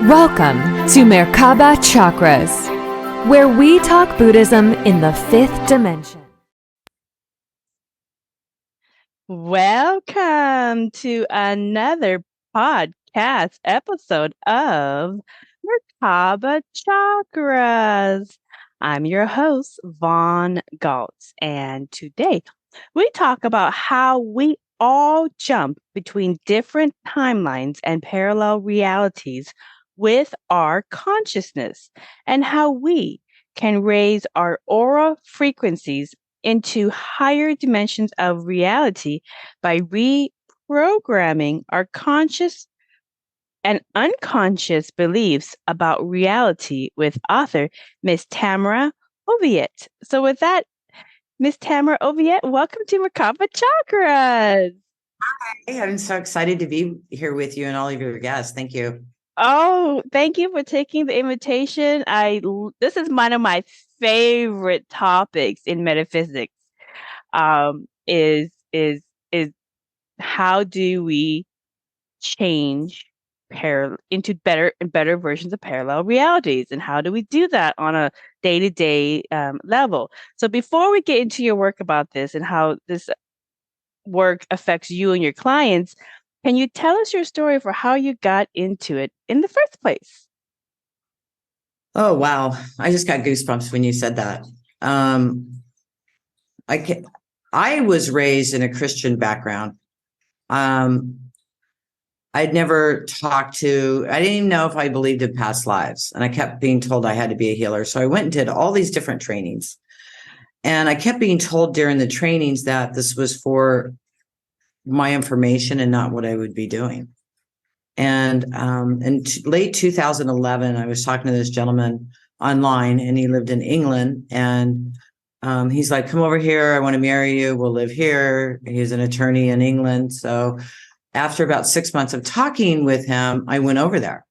Welcome to Merkaba Chakras, where we talk Buddhism in the fifth dimension. Welcome to another podcast episode of Merkaba Chakras. I'm your host, Vaughn Galtz, and today we talk about how we all jump between different timelines and parallel realities with our consciousness, and how we can raise our aura frequencies into higher dimensions of reality by reprogramming our conscious and unconscious beliefs about reality with author Miss Tamra Oviatt. So with that, Miss Tamra Oviatt, welcome to Merkaba Chakras. Hey, I'm so excited to be here with you and all of your guests. Thank you. Oh, thank you for taking the invitation. This is one of my favorite topics in metaphysics. Is how do we change into better and better versions of parallel realities, and how do we do that on a day-to-day level? So before we get into your work about this and how this work affects you and your clients, can you tell us your story for how you got into it in the first place? Oh, wow. I just got goosebumps when you said that. I was raised in a Christian background. I'd never I didn't even know if I believed in past lives. And I kept being told I had to be a healer. So I went and did all these different trainings. And I kept being told during the trainings that this was for my information and not what I would be doing. And in late 2011, I was talking to this gentleman online, and he lived in England. And he's like, come over here. I want to marry you. We'll live here. He's an attorney in England. So after about 6 months of talking with him, I went over there.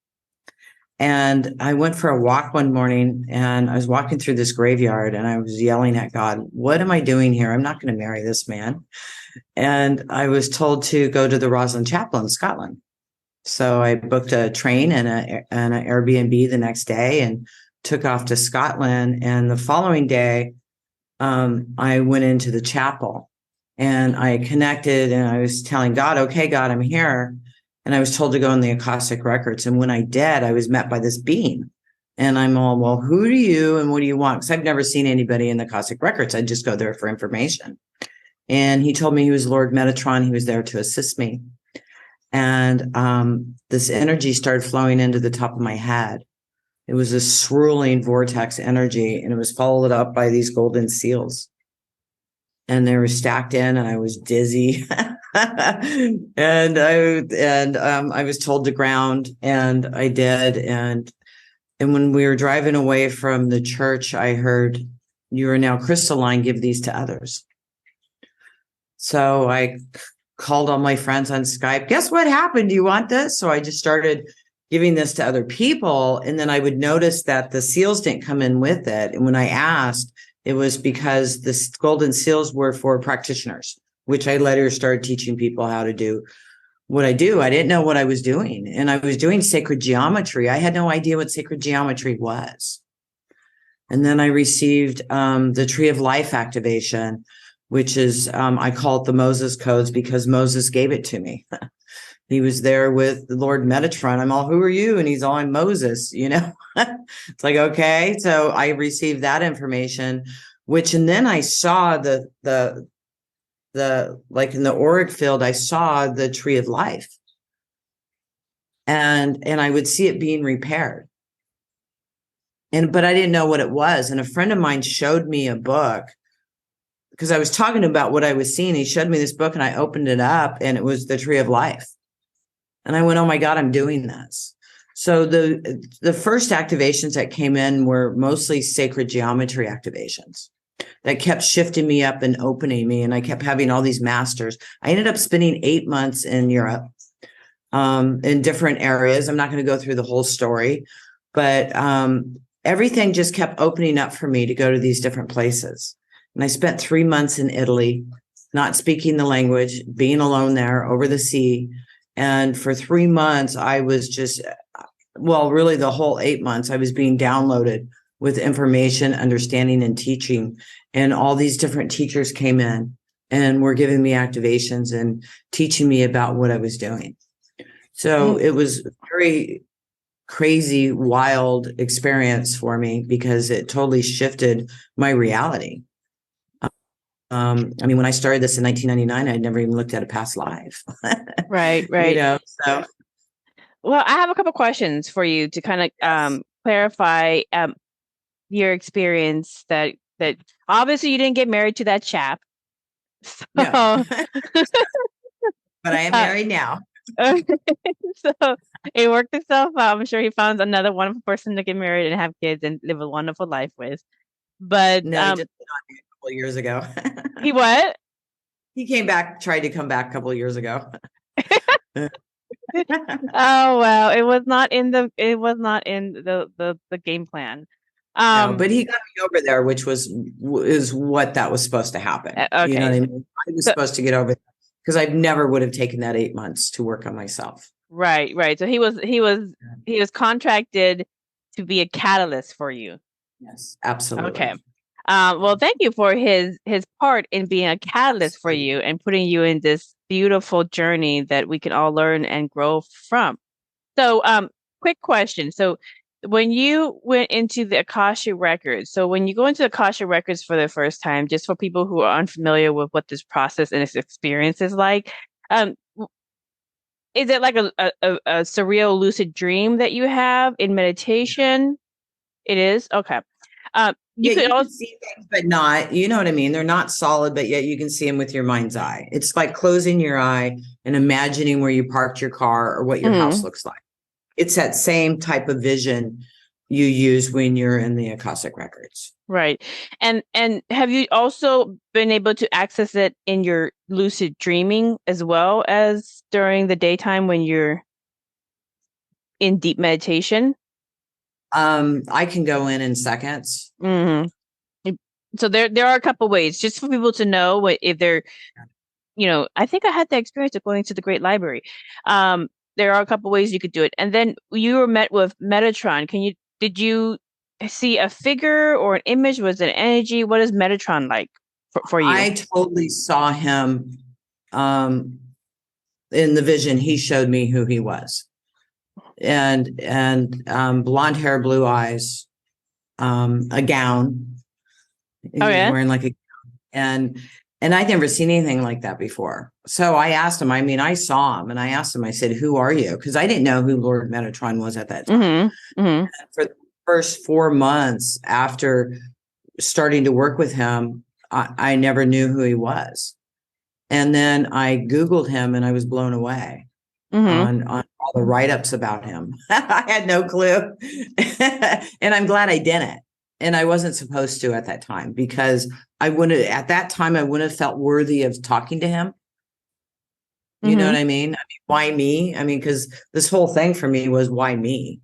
And I went for a walk one morning, and I was walking through this graveyard, and I was yelling at God, what am I doing here? I'm not going to marry this man. And I was told to go to the Roslin Chapel in Scotland. So I booked a train and an Airbnb the next day and took off to Scotland. And the following day, I went into the chapel, and I connected, and I was telling God, okay, God, I'm here. And I was told to go in the Akashic records. And when I did, I was met by this being. And I'm all, well, who are you and what do you want? Because I've never seen anybody in the Akashic records. I just go there for information. And he told me he was Lord Metatron. He was there to assist me. And this energy started flowing into the top of my head. It was a swirling vortex energy, and it was followed up by these golden seals. And they were stacked in, and I was dizzy. and I was told to ground, and I did. And when we were driving away from the church, I heard, you are now crystalline, give these to others. So I called all my friends on Skype. Guess what happened? Do you want this? So I just started giving this to other people. And then I would notice that the seals didn't come in with it. And when I asked, it was because the golden seals were for practitioners, which I later started teaching people how to do what I do. I didn't know what I was doing. And I was doing sacred geometry. I had no idea what sacred geometry was. And then I received the Tree of Life activation, which is, I call it the Moses codes because Moses gave it to me. He was there with the Lord Metatron. I'm all, who are you? And he's all, I'm Moses, It's like, okay. So I received that information, and then I saw the like in the auric field, I saw the Tree of Life. And I would see it being repaired. But I didn't know what it was. And a friend of mine showed me a book, because I was talking about what I was seeing. He showed me this book, and I opened it up, and it was the Tree of Life. And I went, oh my God, I'm doing this. So the first activations that came in were mostly sacred geometry activations that kept shifting me up and opening me. And I kept having all these masters. I ended up spending 8 months in Europe, in different areas. I'm not going to go through the whole story, but everything just kept opening up for me to go to these different places. And I spent 3 months in Italy, not speaking the language, being alone there over the sea. And for 3 months, I was just well, really the whole 8 months, I was being downloaded with information, understanding, and teaching. And all these different teachers came in and were giving me activations and teaching me about what I was doing. So it was very crazy, wild experience for me because it totally shifted my reality. I mean, when I started this in 1999, I'd never even looked at a past life. Right. So Well, I have a couple questions for you to kind of clarify your experience that obviously you didn't get married to that chap. So, no, but I am uh, married now. okay. So it worked itself out. I'm sure he found another wonderful person to get married and have kids and live a wonderful life with. But No, he just been on me a couple of years ago. he what? He tried to come back a couple of years ago. Oh well, it was not in the game plan. No, but he got me over there, which is what that was supposed to happen. Okay. You know what I mean? I was So, supposed to get over there because I never would have taken that 8 months to work on myself. right. So he was contracted to be a catalyst for you. Yes, absolutely. Okay. Well, thank you for his part in being a catalyst for you and putting you in this beautiful journey that we can all learn and grow from. So, quick question. So, when you went into the Akasha records, so when you go into the Akasha records for the first time, just for people who are unfamiliar with what this process and its experience is like, is it like a surreal lucid dream that you have in meditation? It is? Okay. You could You also can see things, but not, you know what I mean? They're not solid, but yet you can see them with your mind's eye. It's like closing your eye and imagining where you parked your car or what your house looks like. It's that same type of vision you use when you're in the Akashic records. right. And have you also been able to access it in your lucid dreaming as well as during the daytime when you're in deep meditation? I can go in seconds. Mm-hmm. So there are a couple ways just for people to know if they're, I think I had the experience of going to the Great Library. There are a couple ways you could do it. And then you were met with Metatron. Did you see a figure or an image? Was it energy? What is Metatron like for you? I totally saw him in the vision. He showed me who he was. And blonde hair, blue eyes, a gown. He was wearing like a gown. And I'd never seen anything like that before. So I asked him, I saw him and I asked him, I said, who are you? Because I didn't know who Lord Metatron was at that time. For the first 4 months after starting to work with him, I never knew who he was. And then I Googled him and I was blown away on all the write-ups about him. I had no clue. And I'm glad I didn't. And I wasn't supposed to at that time because I wouldn't have felt worthy of talking to him. You know what I mean? Why me? Because this whole thing for me was why me?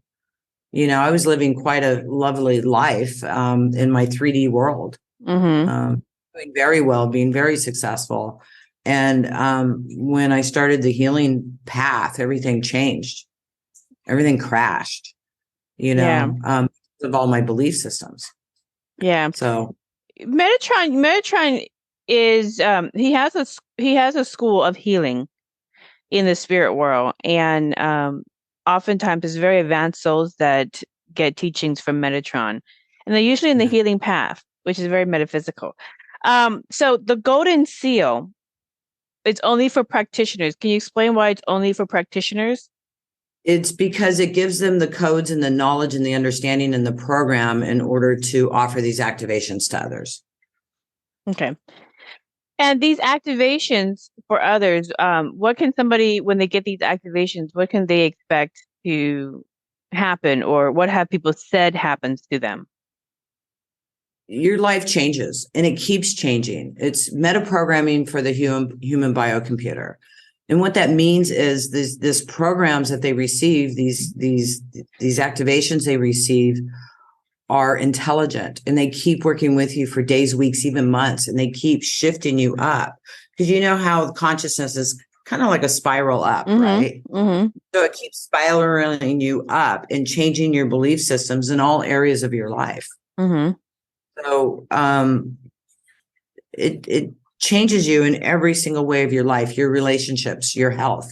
I was living quite a lovely life in my 3D world, doing very well, being very successful. And when I started the healing path, everything changed. Everything crashed, of all my belief systems. Yeah. So Metatron is he has a school of healing in the spirit world, and oftentimes it's very advanced souls that get teachings from Metatron, and they're usually in the healing path, which is very metaphysical. So the golden seal, it's only for practitioners. Can you explain why it's only for practitioners? It's because it gives them the codes and the knowledge and the understanding and the program in order to offer these activations to others. Okay. And these activations for others, what can somebody, when they get these activations, what can they expect to happen, or what have people said happens to them? Your life changes and it keeps changing. It's metaprogramming for the human biocomputer. And what that means is this programs that they receive, these activations they receive are intelligent, and they keep working with you for days, weeks, even months, and they keep shifting you up. Because you know how consciousness is kind of like a spiral up, right? So it keeps spiraling you up and changing your belief systems in all areas of your life. So it changes you in every single way of your life, your relationships, your health,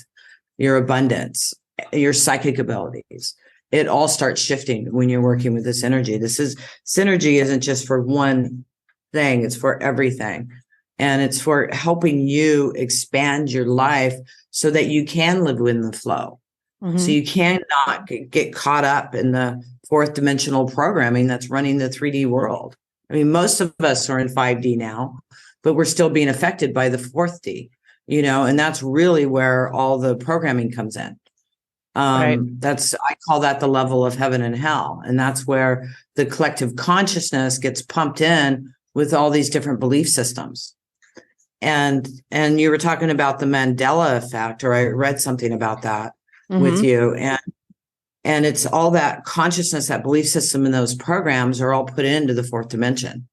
your abundance, your psychic abilities. It all starts shifting when you're working with this energy. Synergy isn't just for one thing, it's for everything. And it's for helping you expand your life so that you can live within the flow. So you cannot get caught up in the fourth dimensional programming that's running the 3D world. I mean, most of us are in 5D now, but we're still being affected by the 4D, and that's really where all the programming comes in. I call that the level of heaven and hell. And that's where the collective consciousness gets pumped in with all these different belief systems. And you were talking about the Mandela effect, or I read something about that with you. And it's all that consciousness, that belief system, and those programs are all put into the fourth dimension.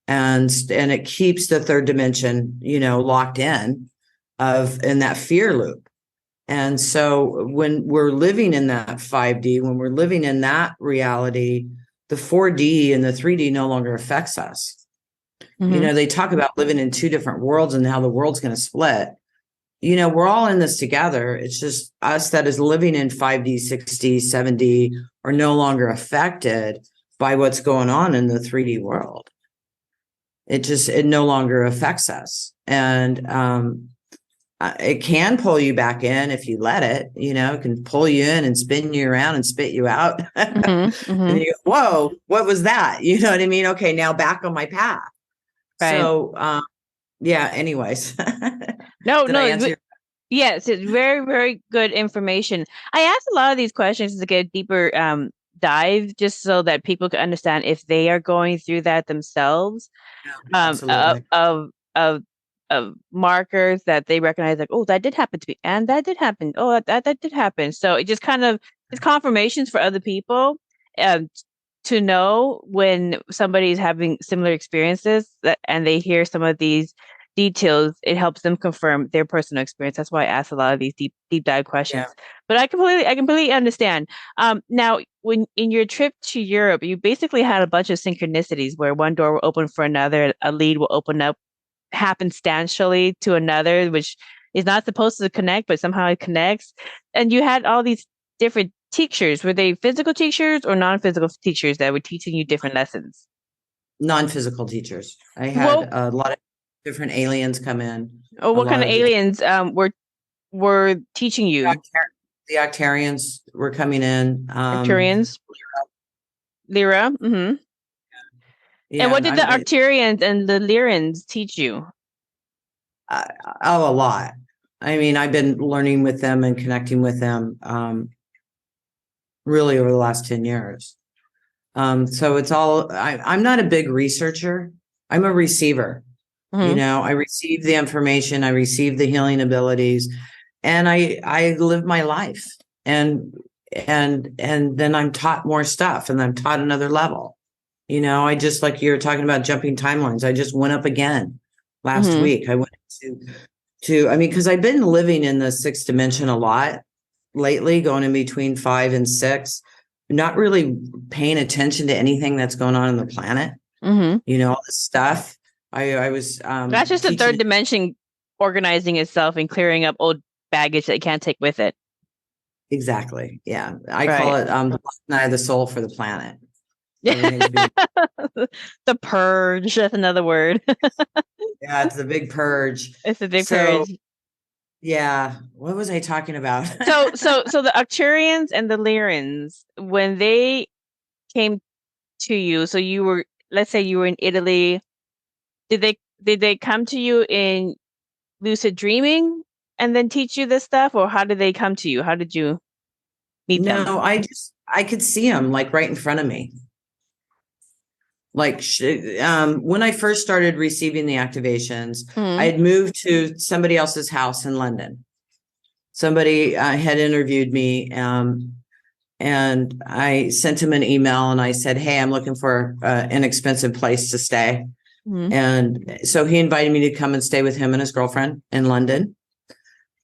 And it keeps the third dimension, locked in that fear loop. And so when we're living in that 5D, when we're living in that reality, the 4D and the 3D no longer affects us. They talk about living in two different worlds and how the world's going to split. We're all in this together. It's just us that is living in 5D, 6D, 7D are no longer affected by what's going on in the 3D world. It no longer affects us. And it can pull you back in if you let it, it can pull you in and spin you around and spit you out. And you go, whoa, what was that? You know what I mean? Okay, now back on my path. Right. So, anyways. Yes, it's very, very good information. I asked a lot of these questions to get a deeper dive, just so that people can understand if they are going through that themselves. Of markers that they recognize, like, oh, that did happen to me, and that did happen. Oh, that did happen. So it just kind of is confirmations for other people to know when somebody is having similar experiences, and they hear some of these details. It helps them confirm their personal experience. That's why I ask a lot of these deep dive questions. Yeah. But I completely understand. Now, when in your trip to Europe, you basically had a bunch of synchronicities where one door will open for another, a lead will open up happenstantially to another, which is not supposed to connect, but somehow it connects. And you had all these different teachers. Were they physical teachers or non-physical teachers that were teaching you different lessons? Non-physical teachers. I had a lot of different aliens come in. Oh, what kind of aliens were teaching you? The Octarians were coming in. Octarians? Lyra? Mm-hmm. Yeah, and what did the Arcturians and the Lyrans teach you? A lot. I mean, I've been learning with them and connecting with them really over the last 10 years. So it's all, I'm not a big researcher. I'm a receiver. I receive the information, I receive the healing abilities, and I live my life. And then I'm taught more stuff, and I'm taught another level. I just, like you're talking about jumping timelines, I just went up again last week. I went because I've been living in the sixth dimension a lot lately, going in between 5 and 6, not really paying attention to anything that's going on in the planet. All this stuff. I was that's just the third dimension organizing itself and clearing up old baggage that it can't take with it. Exactly. Yeah. I call it the night of the soul for the planet. The purge. That's another word. Yeah, it's the big purge. It's the big purge. Yeah. What was I talking about? So the Arcturians and the Lyrans, when they came to you, so you were, let's say you were in Italy, did they come to you in lucid dreaming and then teach you this stuff, or how did they come to you? How did you meet them? No, I could see them like right in front of me. Like when I first started receiving the activations, I had moved to somebody else's house in London. Somebody had interviewed me, and I sent him an email and I said, hey, I'm looking for an inexpensive place to stay. And so he invited me to come and stay with him and his girlfriend in London.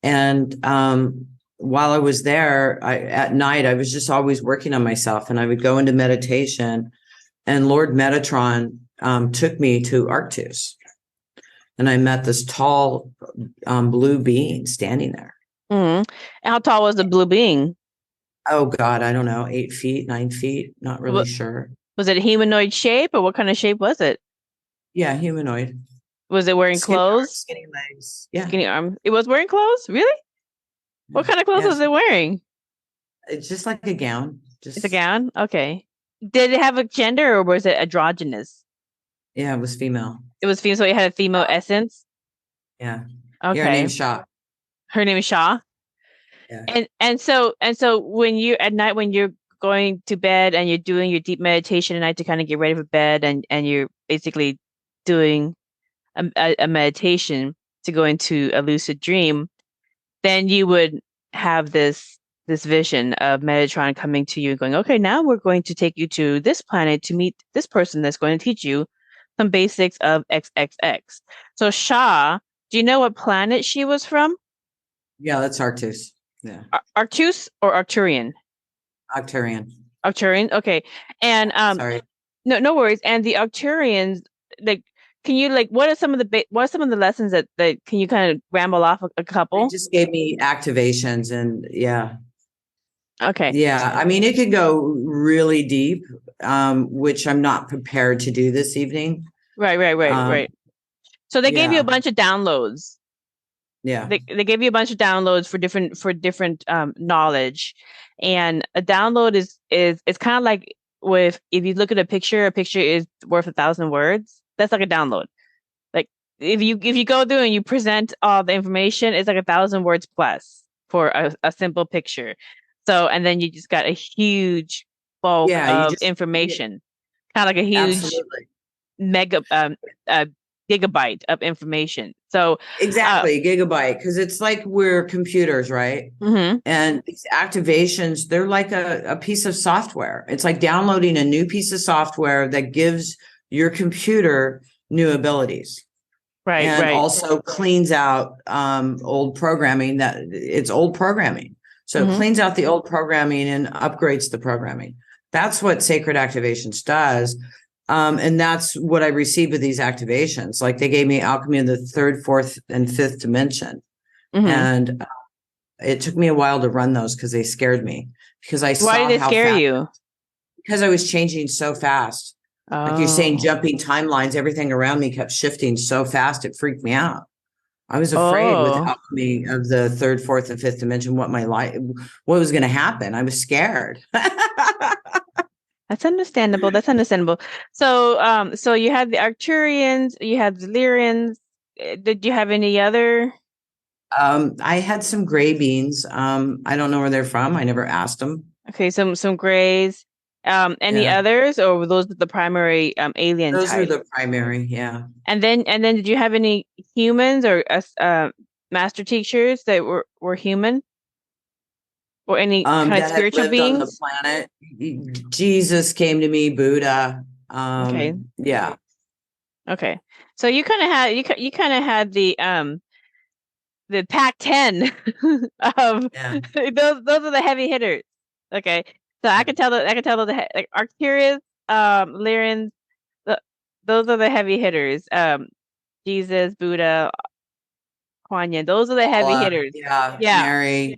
And while I was there, at night, I was just always working on myself, and I would go into meditation, and Lord Metatron took me to Arcturus, and I met this tall blue being standing there. Mm-hmm. How tall was the blue being? Oh God, I don't know, 8 feet, 9 feet, not really sure. Was it a humanoid shape, or what kind of shape was it? Yeah, humanoid. Was it wearing Skinny clothes? arms, skinny legs. Yeah. Skinny arms. It was wearing clothes? Really? What kind of clothes was it wearing? It's just like a gown. It's a gown? Okay. Did it have a gender, or was it androgynous? Yeah, it was female. It was female, so it had a female essence? Yeah. Okay. Yeah, her name's Shaw. Her name is Shaw? Yeah. And so when you at night, when you're going to bed and you're doing your deep meditation at night to kind of get ready for bed, and you're basically doing a meditation to go into a lucid dream, then you would have this vision of Metatron coming to you and going, okay, now we're going to take you to this planet to meet this person that's going to teach you some basics of XXX. So Shah, do you know what planet she was from? Yeah, that's Arcturus. Yeah. Arcturus or Arcturian? Arcturian. Arcturian. Okay. And Sorry. no worries. And the Arcturians, like, can you what are some of the lessons that can you kind of ramble off a couple? They just gave me activations, and yeah. Okay. Yeah, I mean, it could go really deep, which I'm not prepared to do this evening. Right. So they gave you a bunch of downloads. Yeah. They gave you a bunch of downloads for different knowledge, and a download is it's kind of like if you look at a picture is worth 1,000 words. That's like a download. Like if you go through and you present all the information, it's like 1,000 words plus for a simple picture. So, and then you just got a huge bulk of information, kind of like a huge gigabyte of information. So exactly, gigabyte, because it's like we're computers, right? Mm-hmm. And these activations, they're like a piece of software. It's like downloading a new piece of software that gives your computer new abilities. Right. And also cleans out old programming that it's old programming. So it cleans out the old programming and upgrades the programming. That's what Sacred Activations does. And that's what I received with these activations. Like they gave me alchemy in the 3rd, 4th, and 5th dimension. And it took me a while to run those because they scared me. Because I saw Why did it scare you? Because I was changing so fast. Like you're saying, jumping timelines, everything around me kept shifting so fast, it freaked me out. I was afraid with alchemy of the 3rd, 4th, and 5th dimension, what was going to happen. I was scared. That's understandable. So, so you had the Arcturians, you had the Lyrians. Did you have any other? I had some gray beans. I don't know where they're from. I never asked them. Okay, some grays. Any others, or were those the primary alien Those types? were the primary, yeah. And then did you have any humans or master teachers that were human? Or any kind of spiritual beings? On the planet. Jesus came to me, Buddha. Okay. Yeah. Okay. So you kind of had the Pac-10 of those are the heavy hitters. Okay. So I can tell those like Arcturus, Lyrians, those are the heavy hitters. Jesus, Buddha, Kuan Yin, those are the heavy hitters. Yeah. Mary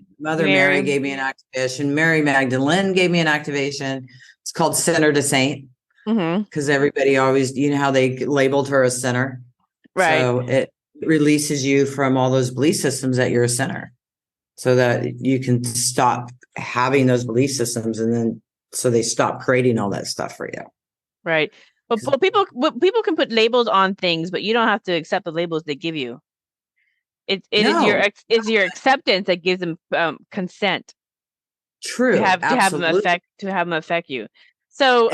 gave me an activation. Mary Magdalene gave me an activation. It's called Sinner to Saint. Because everybody always, you know how they labeled her a sinner. Right. So it releases you from all those belief systems that you're a sinner, so that you can stop having those belief systems, and then so they stop creating all that stuff for you. Right. But people can put labels on things, but you don't have to accept the labels they give you. It's your acceptance that gives them consent. True. To have them affect you. So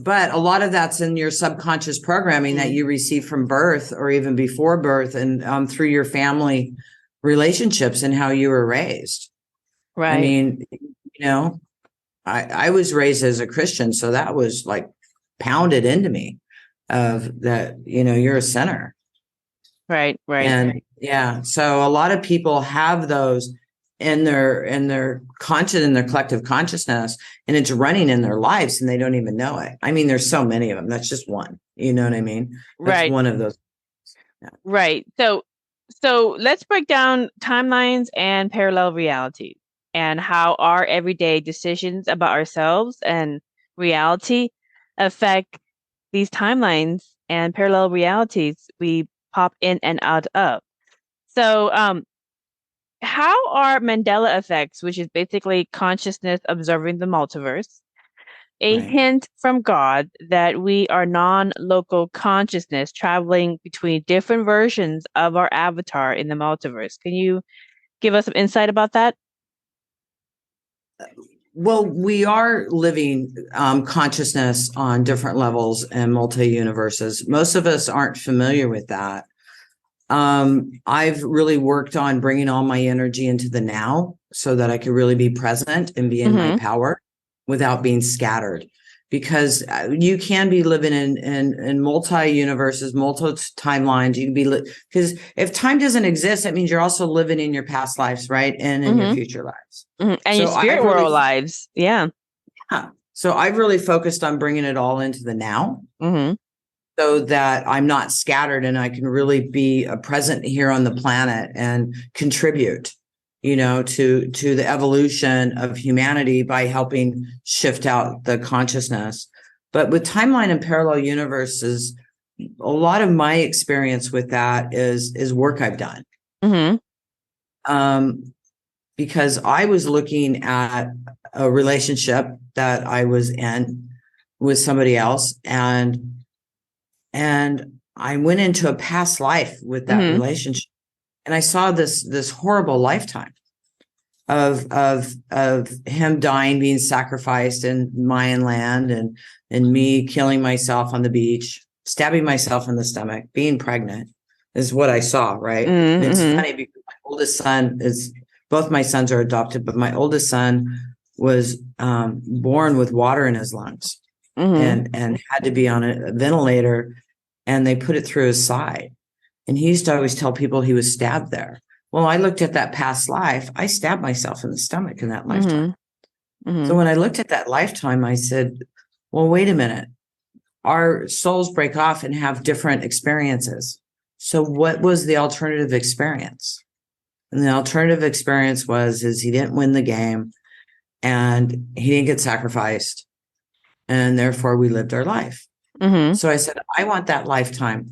but a lot of that's in your subconscious programming that you receive from birth, or even before birth, and through your family relationships and how you were raised. Right. I mean, you know, I was raised as a Christian, so that was like pounded into me of that, you know, you're a sinner. Right. And Yeah. So a lot of people have those in their conscious, in their collective consciousness, and it's running in their lives and they don't even know it. I mean, there's so many of them. That's just one. You know what I mean? That's Right. one of those. Yeah. Right. So let's break down timelines and parallel realities and how our everyday decisions about ourselves and reality affect these timelines and parallel realities we pop in and out of. So, how are Mandela effects, which is basically consciousness observing the multiverse, a Right. hint from God that we are non-local consciousness traveling between different versions of our avatar in the multiverse? Can you give us some insight about that? Well, we are living consciousness on different levels and multi-universes. Most of us aren't familiar with that. I've really worked on bringing all my energy into the now so that I could really be present and be in my power without being scattered. Because you can be living in multi universes, multi timelines. You can be because if time doesn't exist, that means you're also living in your past lives, right, and in your future lives. And So your spirit world lives, yeah. So I've really focused on bringing it all into the now. So that I'm not scattered and I can really be a present here on the planet and contribute, to the evolution of humanity by helping shift out the consciousness. But with timeline and parallel universes, a lot of my experience with that is work I've done. Because I was looking at a relationship that I was in with somebody else, and I went into a past life with that relationship, and I saw this horrible lifetime of him dying, being sacrificed in Mayan land, and me killing myself on the beach, stabbing myself in the stomach, being pregnant is what I saw, right? And it's funny because my oldest son both my sons are adopted, but my oldest son was born with water in his lungs and had to be on a ventilator. And they put it through his side. And he used to always tell people he was stabbed there. Well, I looked at that past life. I stabbed myself in the stomach in that lifetime. So when I looked at that lifetime, I said, well, wait a minute. Our souls break off and have different experiences. So what was the alternative experience? And the alternative experience is he didn't win the game and he didn't get sacrificed. And therefore we lived our life. So I said, I want that lifetime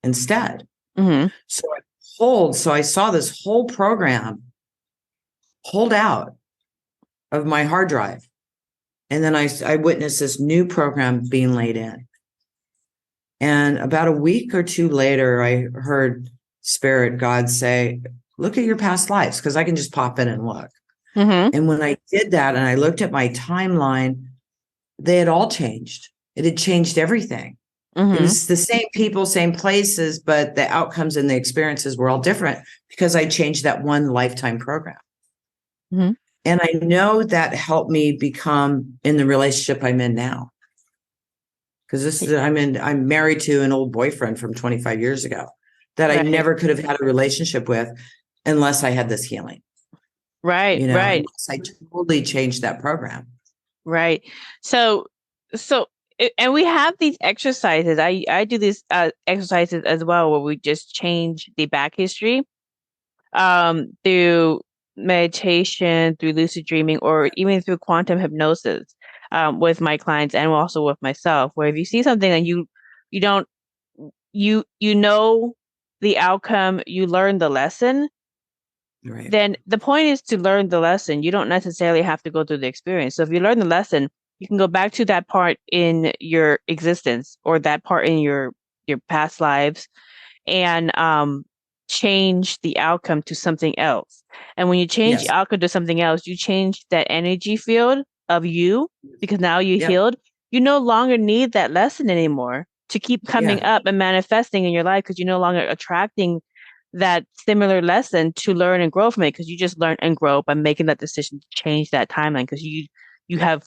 instead. So I saw this whole program pulled out of my hard drive. And then I witnessed this new program being laid in. And about a week or two later, I heard Spirit God say, look at your past lives, because I can just pop in and look. And when I did that and I looked at my timeline, they had all changed. It had changed everything. It was the same people, same places, but the outcomes and the experiences were all different because I changed that one lifetime program. And I know that helped me become in the relationship I'm in now. Because I'm married to an old boyfriend from 25 years ago that I never could have had a relationship with unless I had this healing. Right. Unless I totally changed that program. Right. So, and we have these exercises. I do these exercises as well, where we just change the back history, through meditation, through lucid dreaming, or even through quantum hypnosis, with my clients and also with myself. Where if you see something and you don't, you know the outcome, you learn the lesson. Right. Then the point is to learn the lesson. You don't necessarily have to go through the experience. So if you learn the lesson, you can go back to that part in your existence or that part in your past lives and change the outcome to something else. And when you change the outcome to something else, you change that energy field of you, because now you healed. You no longer need that lesson anymore to keep coming up and manifesting in your life, because you're no longer attracting that similar lesson to learn and grow from it, because you just learn and grow by making that decision to change that timeline, because you have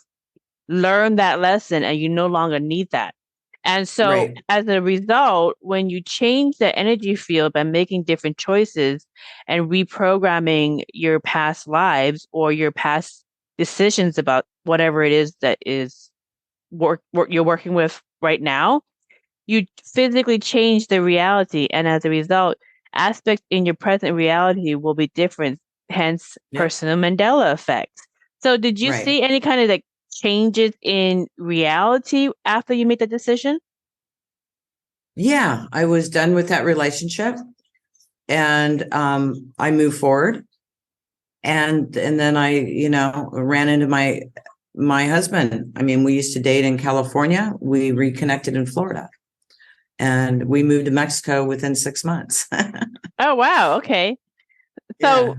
learned that lesson and you no longer need that. And so Right. as a result, when you change the energy field by making different choices and reprogramming your past lives or your past decisions about whatever it is that is you're working with right now, you physically change the reality. And as a result, aspects in your present reality will be different, hence Yep. personal Mandela effect. So did you Right. see any kind of like changes in reality after you made the decision? Yeah, I was done with that relationship, and I moved forward, and then I, ran into my husband. I mean, we used to date in California. We reconnected in Florida, and we moved to Mexico within 6 months. Oh wow, okay. Yeah, So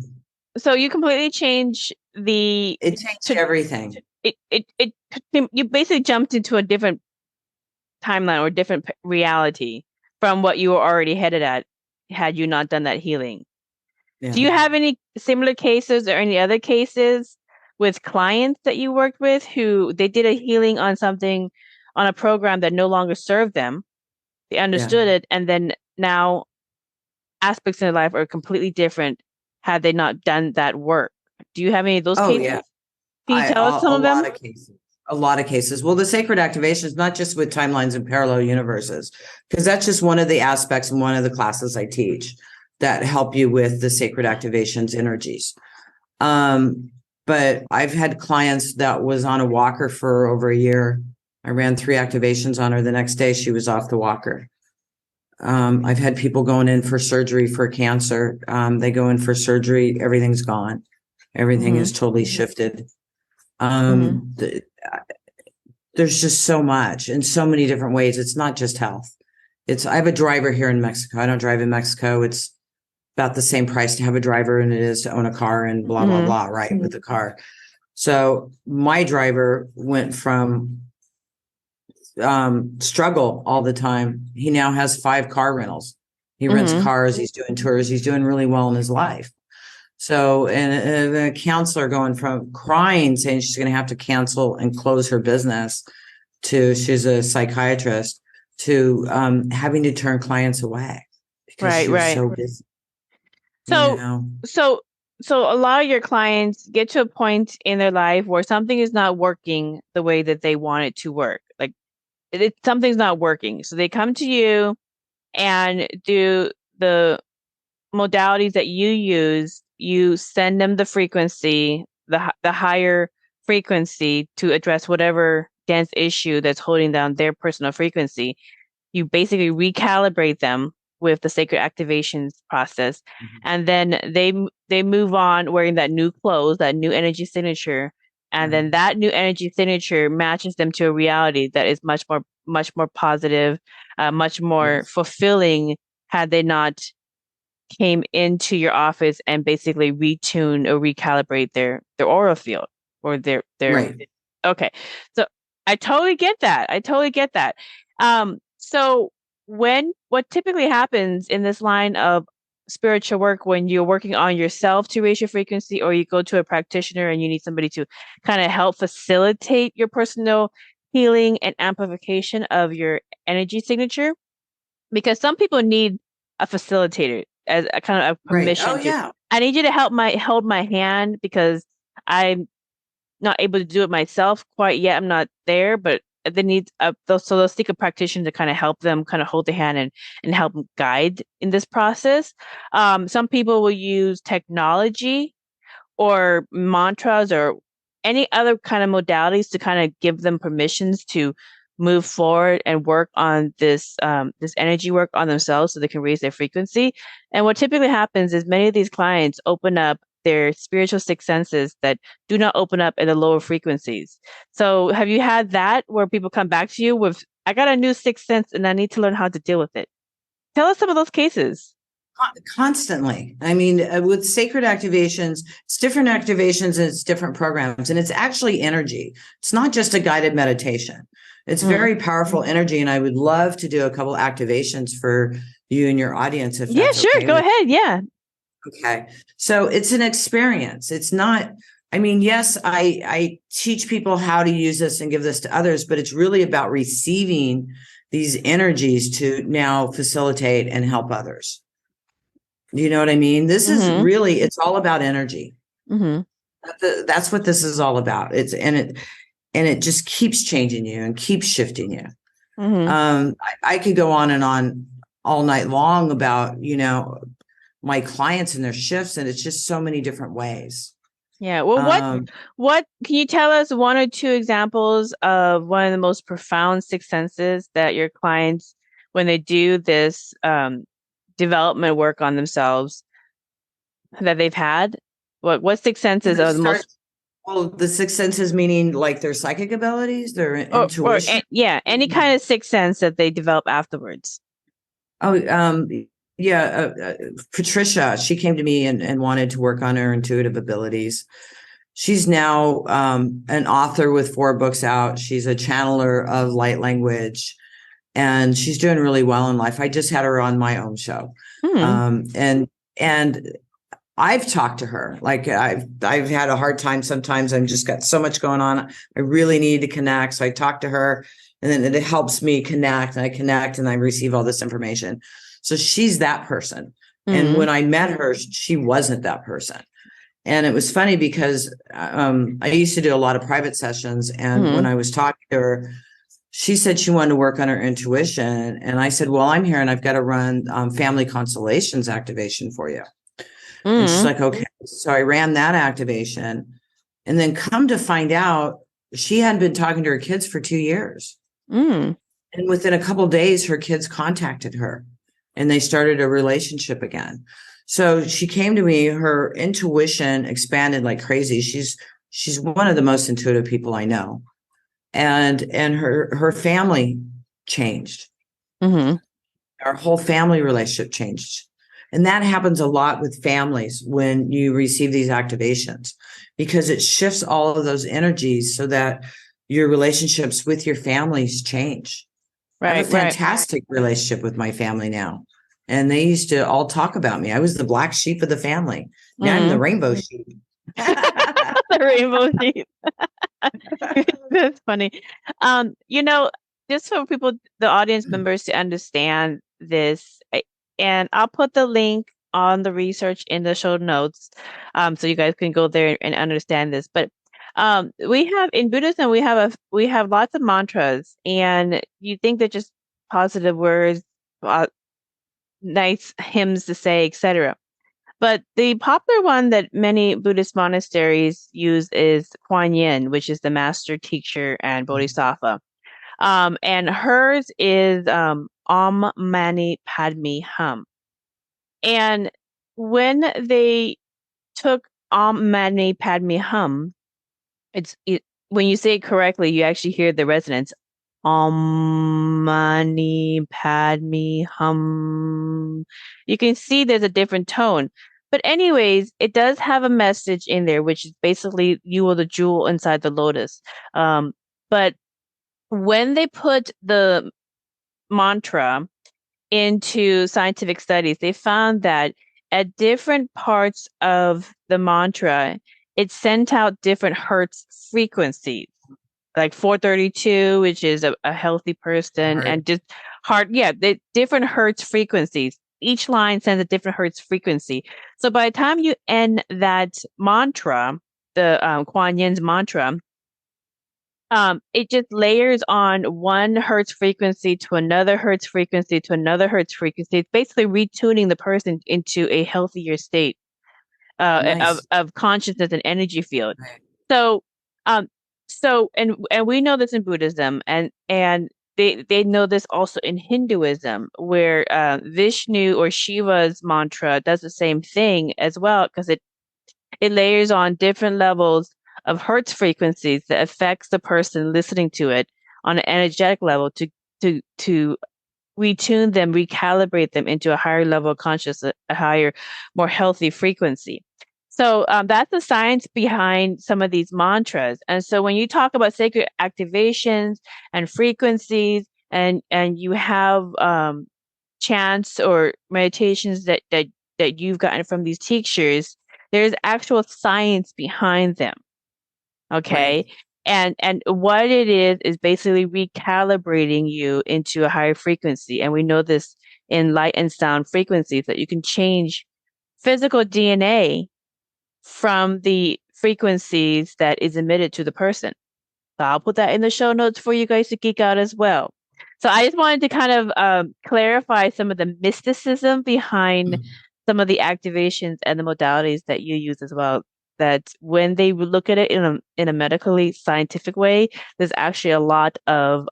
so you completely change the it changed to everything. it you basically jumped into a different timeline or different reality from what you were already headed at had you not done that healing. Do Yeah. you have any similar cases or any other cases with clients that you worked with who they did a healing on something on a program that no longer served them? They Yeah. understood it, and then now aspects in their life are completely different had they not done that work. Do you have any of those Oh, cases? yeah. Can you tell us some A of lot them? of cases. A lot of cases. Well, the sacred activation is not just with timelines and parallel universes, because that's just one of the aspects in one of the classes I teach that help you with the sacred activations energies. But I've had clients that was on a walker for over a year. I ran 3 activations on her. The next day she was off the walker. I've had people going in for surgery for cancer. They go in for surgery, everything's gone. Everything is totally shifted. There's just so much in so many different ways. It's not just health. I have a driver here in Mexico. I don't drive in Mexico. It's about the same price to have a driver and it is to own a car and blah, blah, blah, right, with the car. So my driver went from struggle all the time. He now has 5 car rentals. He rents cars. He's doing tours. He's doing really well in his life. So, and a counselor going from crying, saying she's going to have to cancel and close her business, to she's a psychiatrist, to having to turn clients away because Right, she was right. so busy. So, so, so a lot of your clients get to a point in their life where something is not working the way that they want it to work. Like something's not working. So they come to you and do the modalities that you use. You send them the frequency, the higher frequency to address whatever dense issue that's holding down their personal frequency. You basically recalibrate them with the sacred activations process, and then they move on wearing that new clothes, that new energy signature, and then that new energy signature matches them to a reality that is much more positive, much more fulfilling. Had they not came into your office and basically retune or recalibrate their aura field or their Right. okay. So I totally get that. I totally get that. So what typically happens in this line of spiritual work when you're working on yourself to raise your frequency, or you go to a practitioner and you need somebody to kind of help facilitate your personal healing and amplification of your energy signature, because some people need a facilitator as a kind of a Right. Oh, permission to, yeah. I need you to hold my hand because I'm not able to do it myself quite yet. I'm not there, but they need they'll seek a practitioner to kind of help them kind of hold the hand and help them guide in this process. Some people will use technology or mantras or any other kind of modalities to kind of give them permissions to move forward and work on this energy work on themselves so they can raise their frequency. And what typically happens is many of these clients open up their spiritual sixth senses that do not open up at the lower frequencies. So have you had that where people come back to you with, I got a new sixth sense and I need to learn how to deal with it? Tell us some of those cases. Constantly. I mean, with sacred activations, it's different activations and it's different programs, and it's actually energy. It's not just a guided meditation. It's very powerful energy, and I would love to do a couple activations for you and your audience if that's Sure. okay. Go ahead. Yeah. Okay. So it's an experience. It's not, I mean, yes, I teach people how to use this and give this to others, but it's really about receiving these energies to now facilitate and help others. You know what I mean? This is really, it's all about energy. That's what this is all about. And it just keeps changing you and keeps shifting you. I could go on and on all night long about, my clients and their shifts, and it's just so many different ways. Yeah. Well, what can you tell us one or two examples of one of the most profound sixth senses that your clients, when they do this development work on themselves, that they've had? What sixth senses are the most? Well, the sixth senses meaning like their psychic abilities, their intuition. Any kind of sixth sense that they develop afterwards. Patricia, she came to me and wanted to work on her intuitive abilities. She's now an author with 4 books out. She's a channeler of light language, and she's doing really well in life. I just had her on my own show. And I've talked to her. Like I've had a hard time sometimes. I've just got so much going on. I really need to connect. So I talk to her, and then it helps me connect, and I connect, and I receive all this information. So she's that person. And when I met her, she wasn't that person. And it was funny because I used to do a lot of private sessions. And when I was talking to her, she said she wanted to work on her intuition. And I said, well, I'm here and I've got to run family constellations activation for you. And she's like, okay. So I ran that activation. And then come to find out, she hadn't been talking to her kids for 2 years. And within a couple of days, her kids contacted her and they started a relationship again. So she came to me, her intuition expanded like crazy. She's one of the most intuitive people I know. And her family changed. Our whole family relationship changed. And that happens a lot with families when you receive these activations, because it shifts all of those energies so that your relationships with your families change. I have a fantastic relationship with my family now. And they used to all talk about me. I was the black sheep of the family. Now I'm the rainbow sheep. The rainbow sheep. That's funny. Just for people, the audience members, to understand this, and I'll put the link on the research in the show notes, so you guys can go there and understand this. But we have in Buddhism, we have lots of mantras, and you think they're just positive words, nice hymns to say, etc. But the popular one that many Buddhist monasteries use is Kuan Yin, which is the master teacher and bodhisattva. And hers is Om Mani Padme Hum. And when they took Om Mani Padme Hum, when you say it correctly, you actually hear the resonance. Om Mani Padme Hum. You can see there's a different tone. But anyways, it does have a message in there, which is basically you are the jewel inside the lotus. But when they put the mantra into scientific studies, they found that at different parts of the mantra, it sent out different hertz frequencies, like 432, which is a healthy person, and just the different hertz frequencies. Each line sends a different hertz frequency. So by the time you end that mantra, the Kuan Yin's mantra, it just layers on one hertz frequency to another hertz frequency to another hertz frequency. It's basically retuning the person into a healthier state of consciousness and energy field. So, and we know this in Buddhism, and they know this also in Hinduism, where Vishnu or Shiva's mantra does the same thing as well, because it layers on different levels of hertz frequencies that affects the person listening to it on an energetic level to retune them, recalibrate them into a higher level of consciousness, a higher, more healthy frequency. So that's the science behind some of these mantras. And so when you talk about sacred activations and frequencies, and you have chants or meditations that you've gotten from these teachers, there's actual science behind them. Okay. And what it is basically recalibrating you into a higher frequency. And we know this in light and sound frequencies that you can change physical DNA from the frequencies that is emitted to the person. So I'll put that in the show notes for you guys to geek out as well. So I just wanted to kind of clarify some of the mysticism behind some of the activations and the modalities that you use as well. That when they look at it in a medically scientific way, there's actually a lot of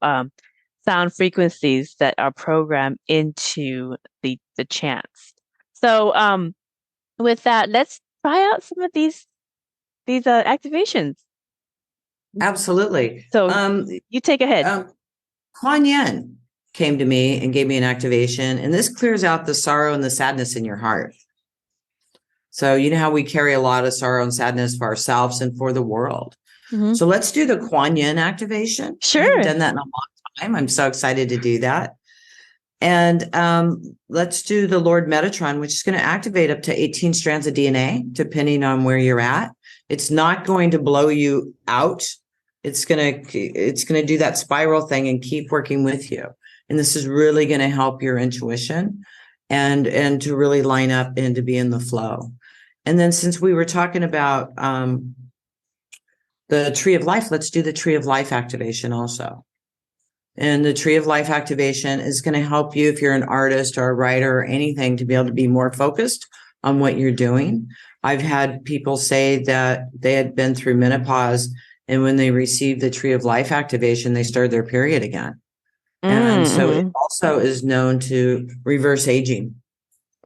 sound frequencies that are programmed into the chants. So with that, let's try out some of these activations. Absolutely. So you take ahead. Kuan Yin came to me and gave me an activation, and this clears out the sorrow and the sadness in your heart. So you know how we carry a lot of sorrow and sadness for ourselves and for the world. Mm-hmm. So let's do the Kuan Yin activation. Sure. I haven't done that in a long time. I'm so excited to do that. And let's do the Lord Metatron, which is going to activate up to 18 strands of DNA, depending on where you're at. It's not going to blow you out. It's going to do that spiral thing and keep working with you. And this is really going to help your intuition and to really line up and to be in the flow. And then since we were talking about the Tree of Life, let's do the Tree of Life activation also. And the Tree of Life activation is going to help you if you're an artist or a writer or anything to be able to be more focused on what you're doing. I've had people say that they had been through menopause, and when they received the Tree of Life activation, they started their period again. And so it also is known to reverse aging.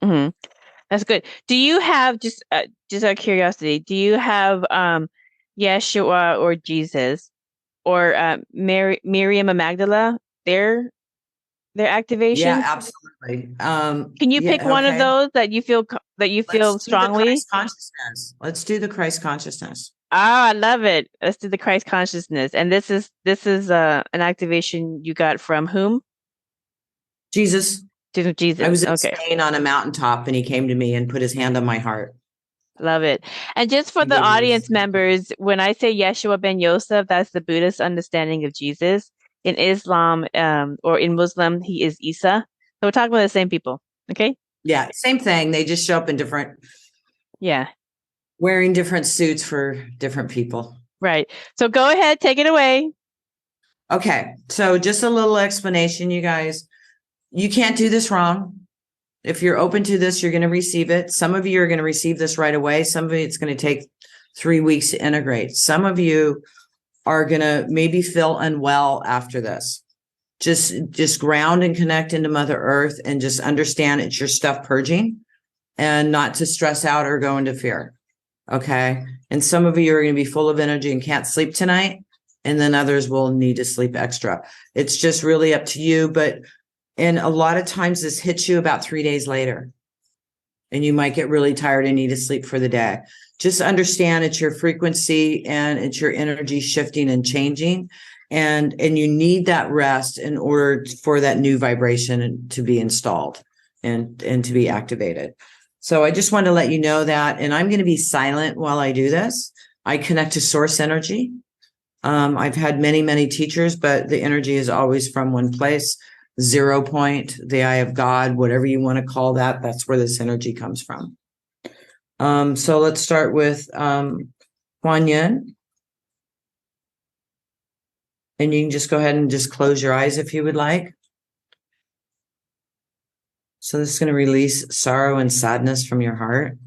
Mm-hmm. That's good. Do you have, just out of curiosity, do you have Yeshua or Jesus or Miriam and Magdala, their activation? Yeah, absolutely. Can you pick one of those that you feel strongly? Christ consciousness. Let's do the Christ consciousness. Ah, I love it. Let's do the Christ consciousness. And this is an activation you got from whom? Jesus. Jesus. I was in Spain on a mountaintop, and he came to me and put his hand on my heart. Love it. And just for the audience members, when I say Yeshua ben Yosef, that's the Buddhist understanding of Jesus. In Islam, or in Muslim, he is Isa. So we're talking about the same people. Okay. Yeah, same thing. They just show up in different. Yeah. Wearing different suits for different people. Right. So go ahead, take it away. Okay. So just a little explanation, you guys. You can't do this wrong. If you're open to this, you're going to receive it. Some of you are going to receive this right away. Some of you, it's going to take 3 weeks to integrate. Some of you are going to maybe feel unwell after this. Just ground and connect into Mother Earth and just understand it's your stuff purging and not to stress out or go into fear. Okay. And some of you are going to be full of energy and can't sleep tonight. And then others will need to sleep extra. It's just really up to you. And a lot of times this hits you about 3 days later. And you might get really tired and need to sleep for the day. Just understand it's your frequency and it's your energy shifting and changing. And you need that rest in order for that new vibration to be installed and to be activated. So I just wanted to let you know that, and I'm going to be silent while I do this. I connect to source energy. I've had many, many teachers, but the energy is always from one place. 0 point, the eye of God, whatever you want to call that, that's where this energy comes from. So let's start with Kuan Yin. And you can just go ahead and just close your eyes if you would like. So this is going to release sorrow and sadness from your heart.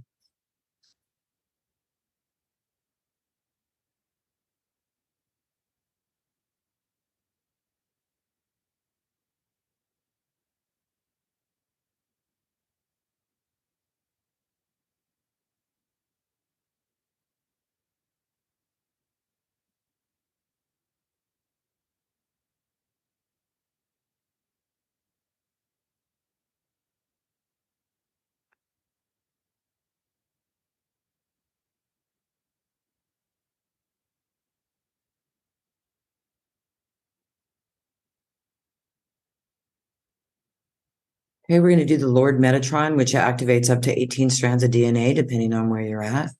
Okay, we're going to do the Lord Metatron, which activates up to 18 strands of DNA, depending on where you're at.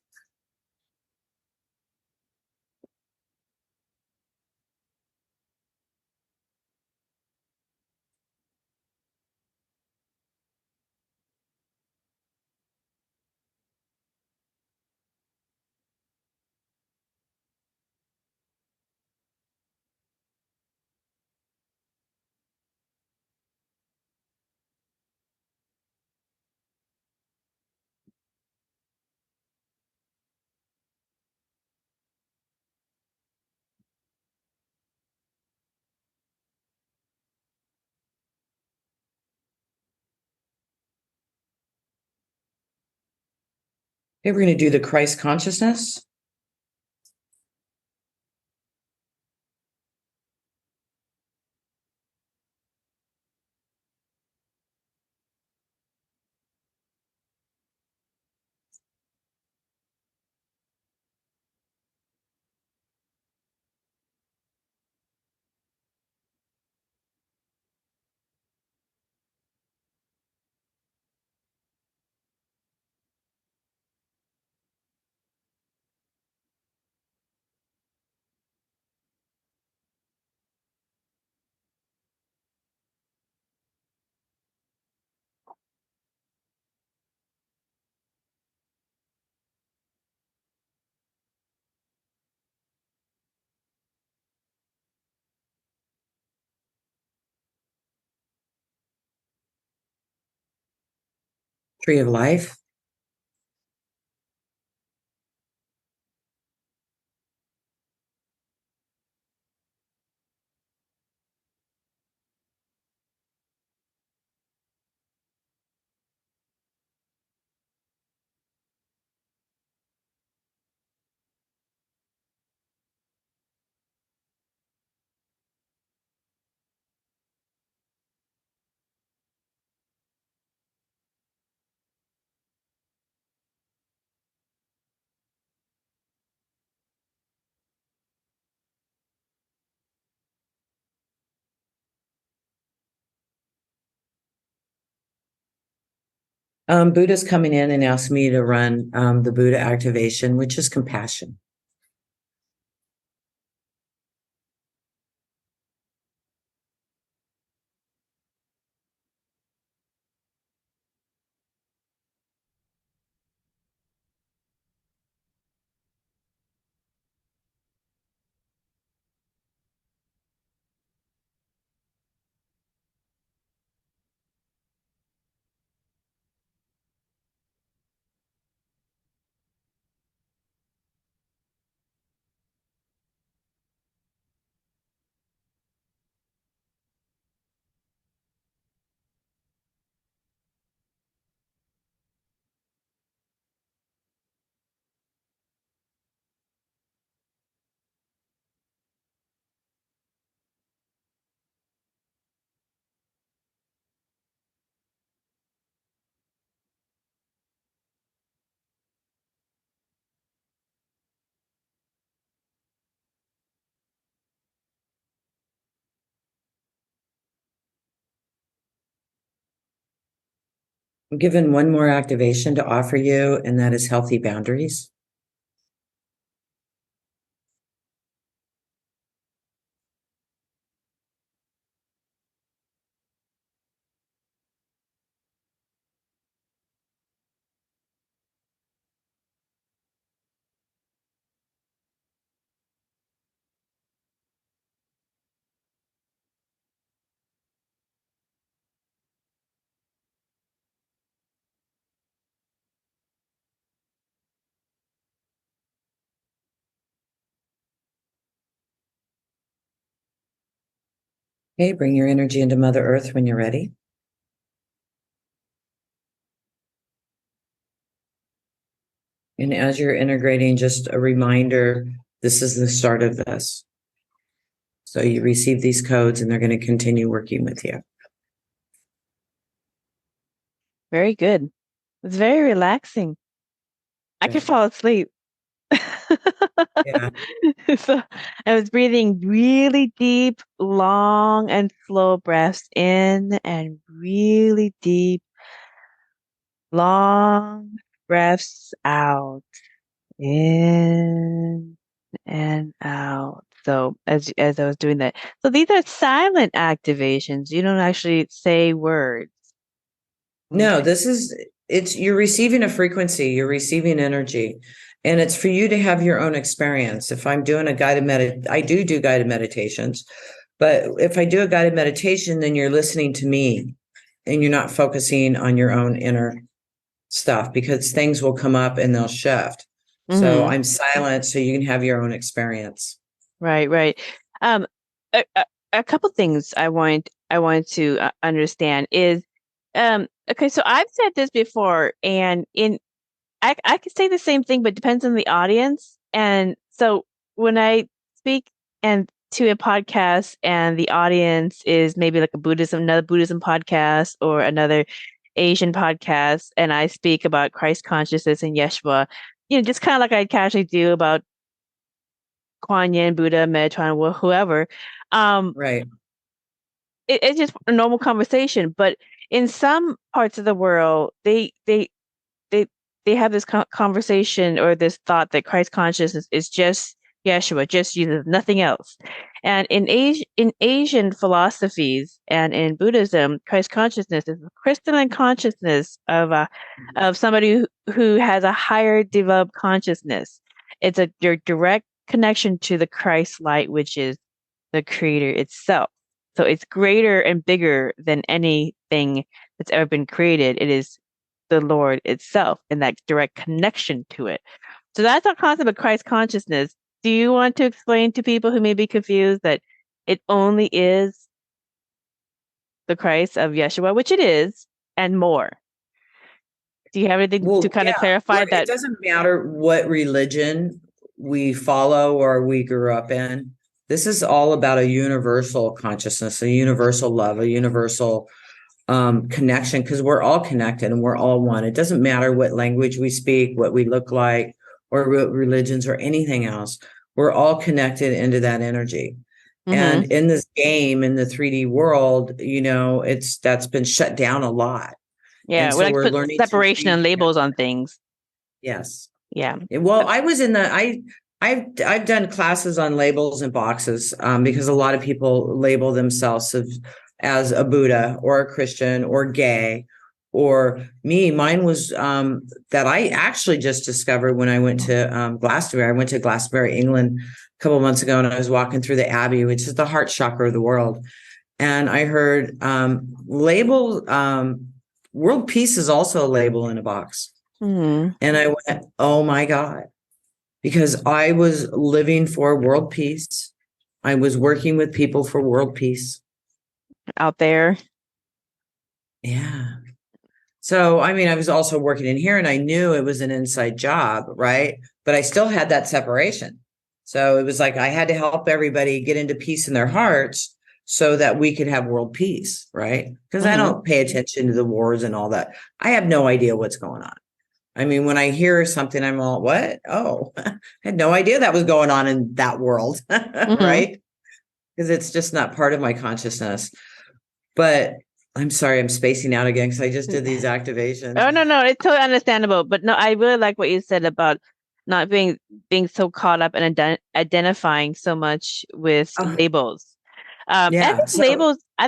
Okay, we're going to do the Christ consciousness. Tree of life. Buddha's coming in and asked me to run the Buddha activation, which is compassion. I'm given one more activation to offer you, and that is healthy boundaries. Okay, bring your energy into Mother Earth when you're ready. And as you're integrating, just a reminder, this is the start of this. So you receive these codes and they're going to continue working with you. Very good. It's very relaxing. I could fall asleep. Yeah. So I was breathing really deep, long, and slow breaths in, and really deep, long breaths out. In and out. So as I was doing that, so these are silent activations. You don't actually say words. No, Okay. you're receiving a frequency, you're receiving energy, and it's for you to have your own experience. If I'm doing a I do guided meditations, but if I do a guided meditation, then you're listening to me and you're not focusing on your own inner stuff because things will come up and they'll shift. So Mm-hmm. I'm silent so you can have your own experience. Right, right. Um, a couple things I want to understand is, okay, so I've said this before, and I could say the same thing, but it depends on the audience. And so when I speak and to a podcast and the audience is maybe like another Buddhism podcast or another Asian podcast, and I speak about Christ consciousness and Yeshua, just kind of like I casually do about Kuan Yin, Buddha, Metatron, whoever. Right. It's just a normal conversation. But in some parts of the world, they have this conversation or this thought that Christ consciousness is just Yeshua, just Jesus, nothing else. And in Asian philosophies and in Buddhism, Christ consciousness is the crystalline consciousness of somebody who has a higher developed consciousness. It's your direct connection to the Christ light, which is the Creator itself. So it's greater and bigger than anything that's ever been created. It is the Lord itself and that direct connection to it. So that's our concept of Christ consciousness. Do you want to explain to people who may be confused that it only is the Christ of Yeshua, which it is, and more? Do you have anything to kind of clarify that? It doesn't matter what religion we follow or we grew up in. This is all about a universal consciousness, a universal love, a universal connection, because we're all connected and we're all one. It doesn't matter what language we speak, what we look like, or what religions or anything else. We're all connected into that energy. Mm-hmm. And in this game, in the 3D world, that's been shut down a lot. Yeah, so we're learning separation and labels on things. Yes. Yeah. Well, I was in I've done classes on labels and boxes because a lot of people label themselves as a Buddha or a Christian or gay, or me. Mine was that I actually just discovered when I went to Glastonbury. I went to Glastonbury, England, a couple of months ago, and I was walking through the Abbey, which is the heart chakra of the world. And I heard world peace is also a label in a box. Mm-hmm. And I went, oh my God, because I was living for world peace. I was working with people for world peace. Out there. Yeah. So, I was also working in here and I knew it was an inside job, right? But I still had that separation. So it was like I had to help everybody get into peace in their hearts so that we could have world peace, right? Because I don't pay attention to the wars and all that. I have no idea what's going on. When I hear something, I'm all, what? Oh, I had no idea that was going on in that world, right? Because it's just not part of my consciousness. But I'm sorry, I'm spacing out again because I just did these activations. Oh, no, it's totally understandable. But no, I really like what you said about not being so caught up and identifying so much with labels. I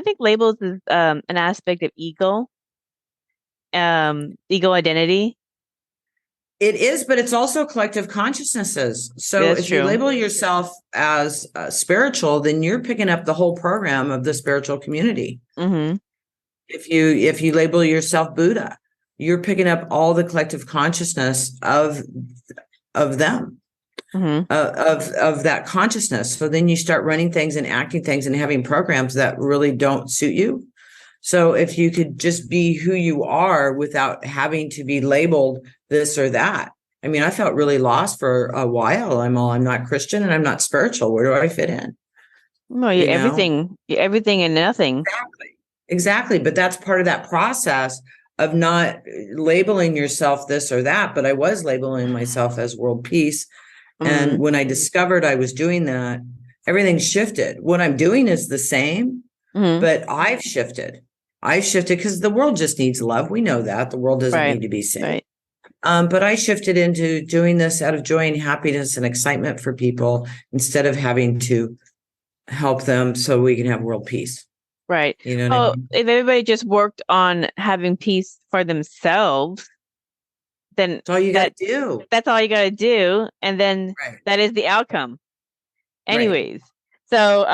think labels is an aspect of ego identity. It is, but it's also collective consciousnesses. So if you label yourself as spiritual, then you're picking up the whole program of the spiritual community. Mm-hmm. If you label yourself Buddha, you're picking up all the collective consciousness of them, of that consciousness. So then you start running things and acting things and having programs that really don't suit you. So if you could just be who you are without having to be labeled this or that. I felt really lost for a while. I'm not Christian and I'm not spiritual. Where do I fit in? No, you're everything. You're everything and nothing. Exactly. But that's part of that process of not labeling yourself this or that. But I was labeling myself as world peace. And when I discovered I was doing that, everything shifted. What I'm doing is the same, but I've shifted. Because the world just needs love. We know that the world doesn't need to be saved. Right. But I shifted into doing this out of joy and happiness and excitement for people instead of having to help them so we can have world peace. Right. You know what I mean? If everybody just worked on having peace for themselves, then that's all you got to do. That's all you got to do. And then that is the outcome. Anyways. Right. So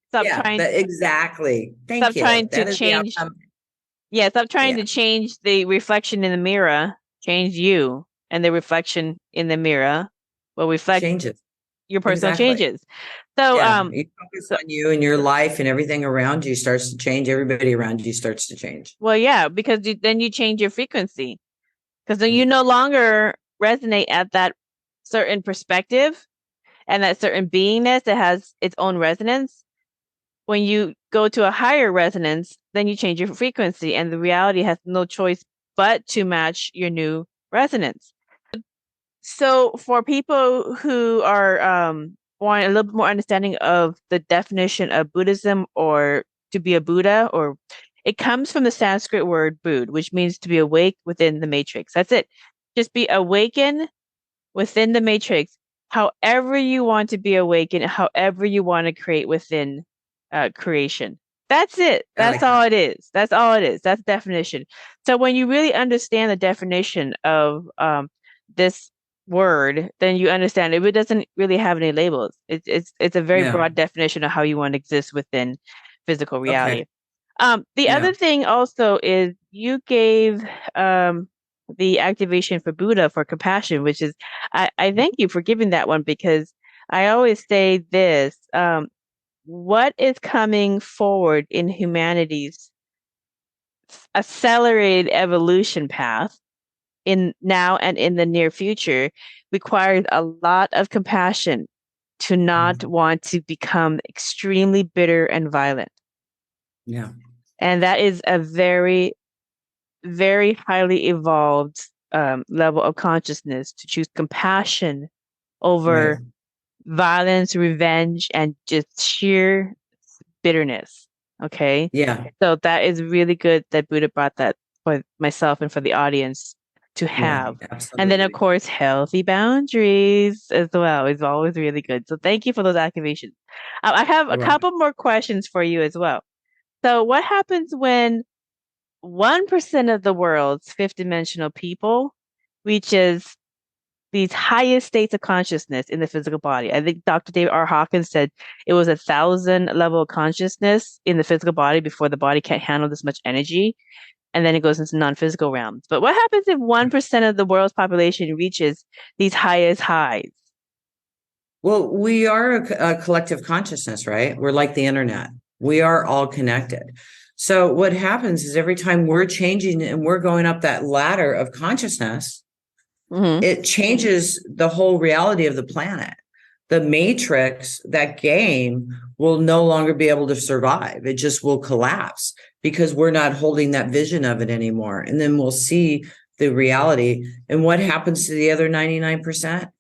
stop trying exactly. Stop trying to change. Stop trying to change the reflection in the mirror. Change you, and the reflection in the mirror will reflect changes. Your personal changes. So you focus on you and your life, and everything around you starts to change. Everybody around you starts to change. Well, yeah, because then you change your frequency. because then you no longer resonate at that certain perspective and that certain beingness that has its own resonance. When you go to a higher resonance, then you change your frequency, and the reality has no choice but to match your new resonance. So for people who are want a little bit more understanding of the definition of Buddhism or to be a Buddha, or it comes from the Sanskrit word Bud, which means to be awake within the matrix. That's it. Just be awakened within the matrix, however you want to be awakened, however you want to create within creation. That's it. That's all it is. That's all it is. That's definition. So when you really understand the definition of this word, then you understand it doesn't really have any labels. It's a very broad definition of how you want to exist within physical reality. The other thing also is you gave the activation for Buddha for compassion, which is I thank you for giving that one, because I always say this, what is coming forward in humanity's accelerated evolution path in now and in the near future requires a lot of compassion to not want to become extremely bitter and violent. Yeah. And that is a very, very highly evolved level of consciousness, to choose compassion over violence, revenge, and just sheer bitterness. Okay. Yeah. So that is really good that Buddha brought that for myself and for the audience to have. And then, of course, healthy boundaries as well is always really good. So thank you for those activations. I have a couple more questions for you as well. So what happens when 1% of the world's fifth dimensional people reaches these highest states of consciousness in the physical body? I think Dr. David R. Hawkins said it was 1,000 level of consciousness in the physical body before the body can't handle this much energy. And then it goes into non-physical realms. But what happens if 1% of the world's population reaches these highest highs? Well, we are a collective consciousness, right? We're like the internet. We are all connected. So what happens is every time we're changing and we're going up that ladder of consciousness, it changes the whole reality of the planet. The matrix, that game, will no longer be able to survive. It just will collapse because we're not holding that vision of it anymore. And then we'll see the reality. And what happens to the other 99%?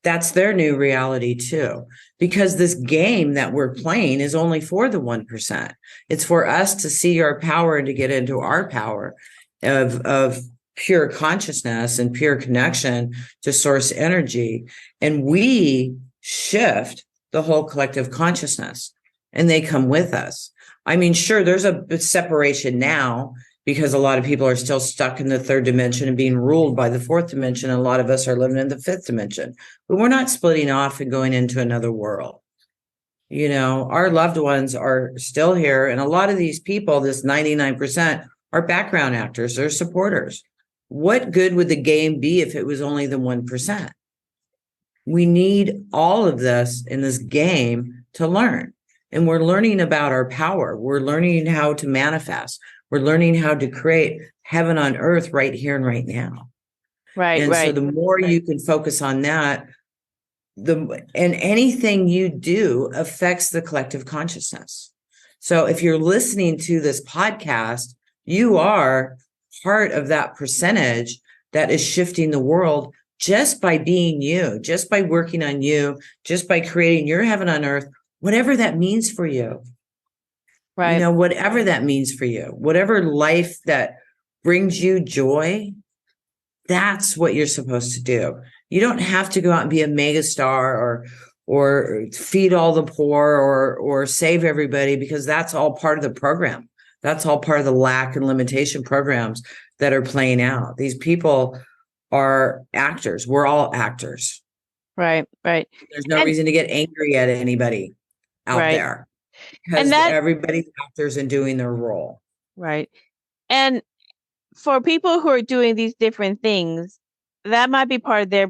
That's their new reality too, because this game that we're playing is only for the 1%. It's for us to see our power and to get into our power of pure consciousness and pure connection to source energy. And we shift the whole collective consciousness, and they come with us. I mean, sure, there's a separation now because a lot of people are still stuck in the third dimension and being ruled by the fourth dimension. And a lot of us are living in the fifth dimension, but we're not splitting off and going into another world. You know, our loved ones are still here. And a lot of these people, this 99%, are background actors. They're supporters. What good would the game be if it was only the 1%? We need all of this in this game to learn. And we're learning about our power. We're learning how to manifest. We're learning how to create heaven on earth right here and right now. Right. And so the more you can focus on that, and anything you do affects the collective consciousness. So if you're listening to this podcast, you are part of that percentage that is shifting the world just by being you, just by working on you, just by creating your heaven on earth, whatever that means for you. Right. You know, whatever that means for you, whatever life that brings you joy, that's what you're supposed to do. You don't have to go out and be a mega star or feed all the poor or save everybody, because that's all part of the program. That's all part of the lack and limitation programs that are playing out. These people are actors. We're all actors. Right. There's no reason to get angry at anybody out there, because everybody's actors and doing their role. Right. And for people who are doing these different things, that might be part of their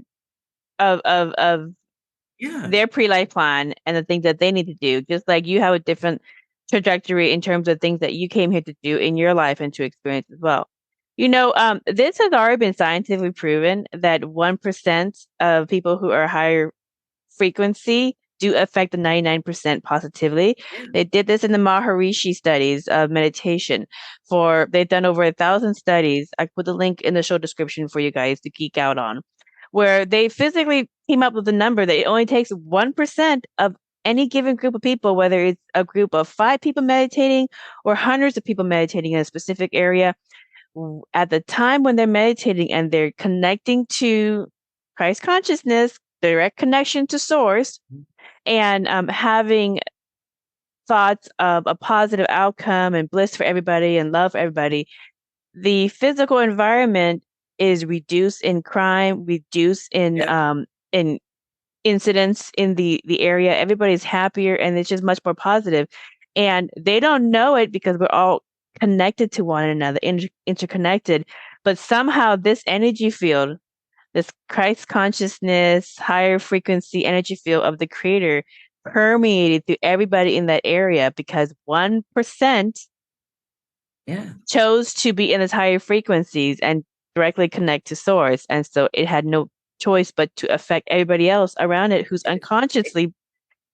their pre-life plan and the things that they need to do. Just like you have a different trajectory in terms of things that you came here to do in your life and to experience as well. This has already been scientifically proven that 1% of people who are higher frequency do affect the 99% positively. Yeah. They did this in the Maharishi studies of meditation. They've done over 1,000 studies. I put the link in the show description for you guys to geek out on, where they physically came up with a number that it only takes 1% of any given group of people, whether it's a group of 5 people meditating or hundreds of people meditating in a specific area, at the time when they're meditating and they're connecting to Christ consciousness, direct connection to source, and having thoughts of a positive outcome and bliss for everybody and love for everybody, the physical environment is reduced in crime, reduced in incidents in the area. Everybody's happier and it's just much more positive. And they don't know it because we're all connected to one another, interconnected. But somehow this energy field, this Christ consciousness, higher frequency energy field of the creator permeated through everybody in that area because 1% chose to be in those higher frequencies and directly connect to source. And so it had no choice but to affect everybody else around it who's unconsciously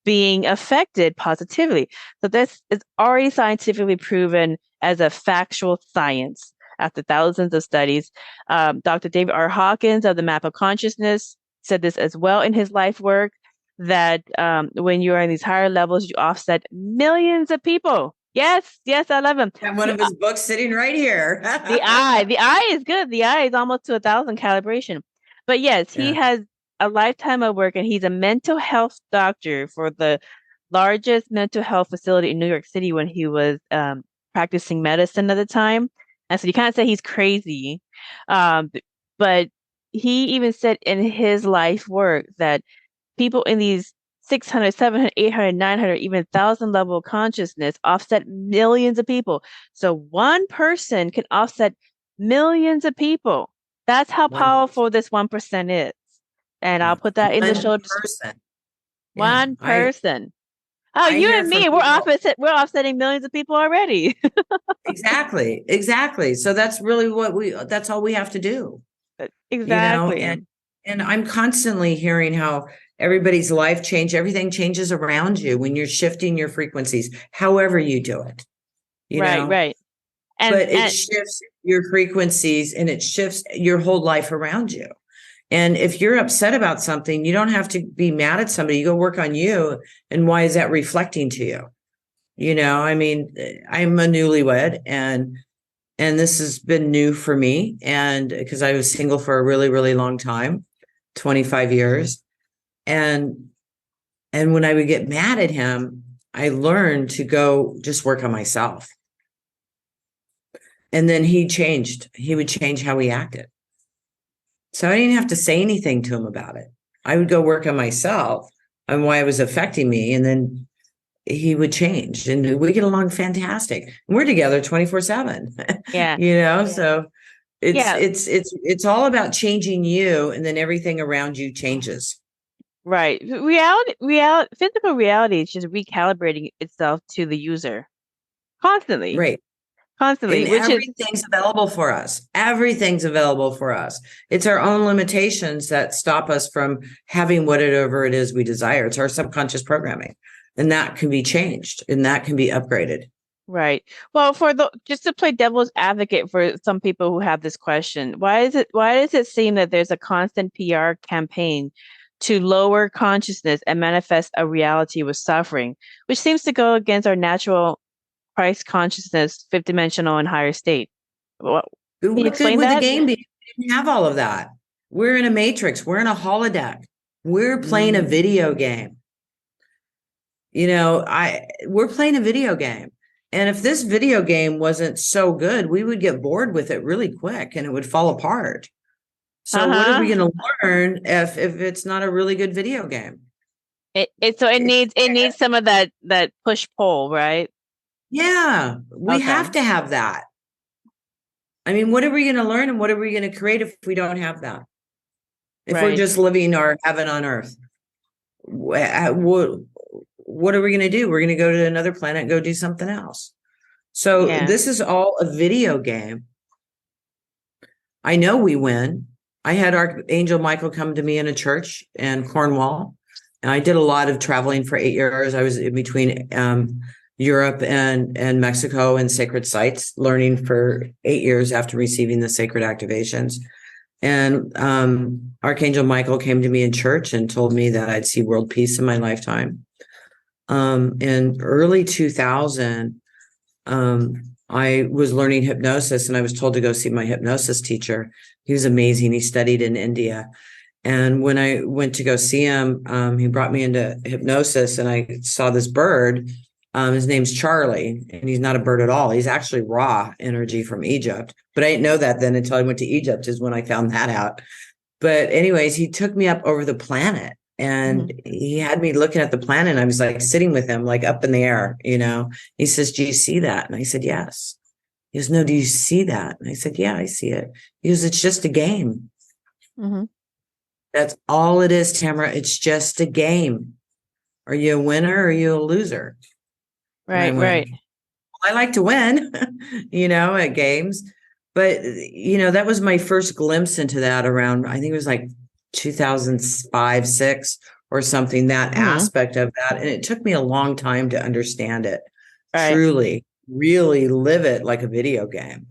being affected positively. So this is already scientifically proven as a factual science after thousands of studies. Dr. David R. Hawkins of the Map of Consciousness said this as well in his life work, that when you're in these higher levels, you offset millions of people. Yes, I love him. I have one of his books sitting right here. The eye is good. The eye is almost to 1,000 calibration. But yes, he has a lifetime of work, and he's a mental health doctor for the largest mental health facility in New York City when he was practicing medicine at the time. And so you can't say he's crazy. But he even said in his life work that people in these 600, 700, 800, 900, even 1,000 level of consciousness offset millions of people. So one person can offset millions of people. That's how powerful this 1% is. And I'll put that in the show. One person. Oh, you and me, we're offsetting millions of people already. Exactly. So that's really that's all we have to do. Exactly. And I'm constantly hearing how everybody's life everything changes around you when you're shifting your frequencies, however you do it. Right. But it shifts your frequencies and it shifts your whole life around you. And if you're upset about something, you don't have to be mad at somebody. You go work on you. And why is that reflecting to you? I mean, I'm a newlywed and this has been new for me. And because I was single for a really, really long time, 25 years. And when I would get mad at him, I learned to go just work on myself. And then he would change how he acted. So I didn't have to say anything to him about it. I would go work on myself and why it was affecting me. And then he would change and we get along fantastic. We're together 24/7. Yeah. So it's all about changing you, and then everything around you changes. Right. Physical reality is just recalibrating itself to the user constantly. Right. Constantly. And everything's available for us. Everything's available for us. It's our own limitations that stop us from having whatever it is we desire. It's our subconscious programming. And that can be changed and that can be upgraded. Right. Well, just to play devil's advocate for some people who have this question, why does it seem that there's a constant PR campaign to lower consciousness and manifest a reality with suffering, which seems to go against our natural Christ consciousness, fifth dimensional and higher state? What good would the game be? We didn't have all of that. We're in a matrix. We're in a holodeck. We're playing a video game. We're playing a video game. And if this video game wasn't so good, we would get bored with it really quick and it would fall apart. So what are we going to learn if it's not a really good video game? It needs some of that push pull, right? Yeah, we have to have that. I mean, what are we going to learn and what are we going to create if we don't have that? If we're just living our heaven on earth, what are we going to do? We're going to go to another planet and go do something else. So this is all a video game. I know we win. I had Archangel Michael come to me in a church in Cornwall. And I did a lot of traveling for 8 years. I was in between Europe and Mexico and sacred sites, learning for 8 years after receiving the sacred activations. And Archangel Michael came to me in church and told me that I'd see world peace in my lifetime. In early 2000, I was learning hypnosis, and I was told to go see my hypnosis teacher. He was amazing. He studied in India. And when I went to go see him, he brought me into hypnosis, and I saw this bird. His name's Charlie, and he's not a bird at all. He's actually raw energy from Egypt. But I didn't know that then until I went to Egypt, is when I found that out. But anyways, he took me up over the planet, and he had me looking at the planet, and I was like sitting with him, like up in the air, He says, "Do you see that?" And I said, "Yes." He goes, "No, do you see that?" And I said, "Yeah, I see it." He goes, "It's just a game." That's all it is, Tamra. It's just a game. Are you a winner or are you a loser? Right. Well, I like to win, at games. But, that was my first glimpse into that around, I think it was like 2005, 6 or something, that aspect of that. And it took me a long time to understand it, truly, really live it like a video game.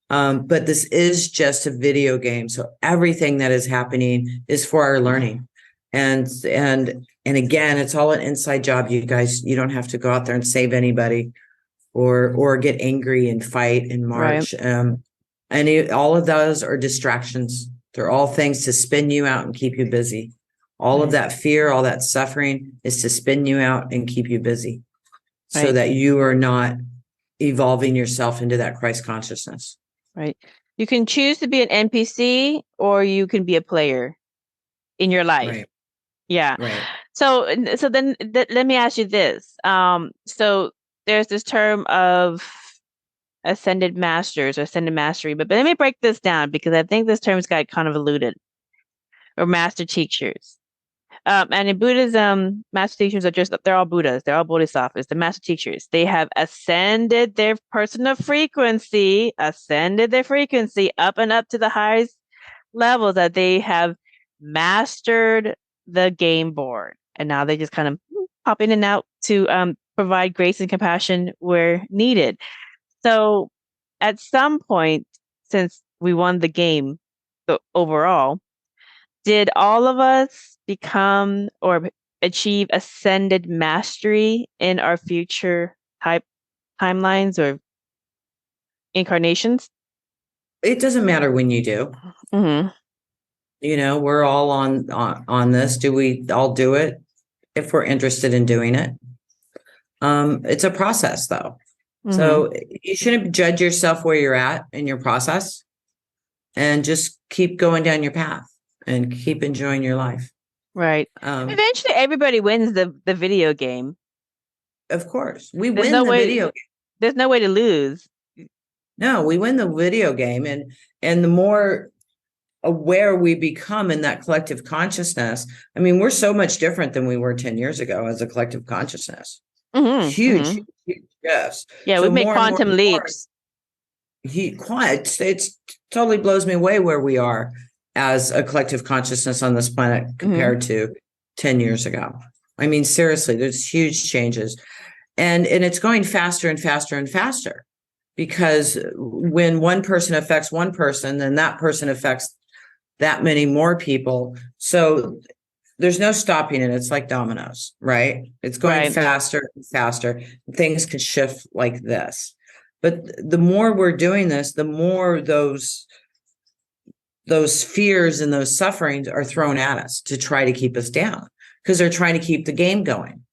But this is just a video game. So everything that is happening is for our learning. And again, it's all an inside job, you guys. You don't have to go out there and save anybody or get angry and fight and march. All of those are distractions. They're all things to spin you out and keep you busy. All of that fear, all that suffering is to spin you out and keep you busy so that you are not evolving yourself into that Christ consciousness. Right. You can choose to be an NPC or you can be a player in your life. Right. Yeah. Right. So then let me ask you this. So there's this term of ascended masters or ascended mastery, but let me break this down because I think this term's got kind of eluded, or master teachers. And in Buddhism, master teachers they're all Buddhas. They're all Bodhisattvas. The master teachers, they have ascended their personal frequency, up and up to the highest levels, that they have mastered the game board. And now they just kind of pop in and out to provide grace and compassion where needed. So at some point, since we won the game overall, did all of us become or achieve ascended mastery in our future timelines or incarnations? It doesn't matter when you do. We're all on this. Do we all do it if we're interested in doing it? It's a process, though. So you shouldn't judge yourself where you're at in your process, and just keep going down your path and keep enjoying your life. Right. Eventually, everybody wins the video game. Of course. We win the video game. There's no way to lose. No, we win the video game. And the more aware we become in that collective consciousness, I mean, we're so much different than we were 10 years ago as a collective consciousness. Huge shifts. Yeah, we make quantum leaps. It totally blows me away where we are as a collective consciousness on this planet compared to 10 years ago. I mean, seriously, there's huge changes. And it's going faster and faster and faster, because when one person affects one person, then that person affects that many more people. So there's no stopping it. It's like dominoes, right? It's going faster and faster. Things can shift like this. But the more we're doing this, the more those fears and those sufferings are thrown at us to try to keep us down, because they're trying to keep the game going.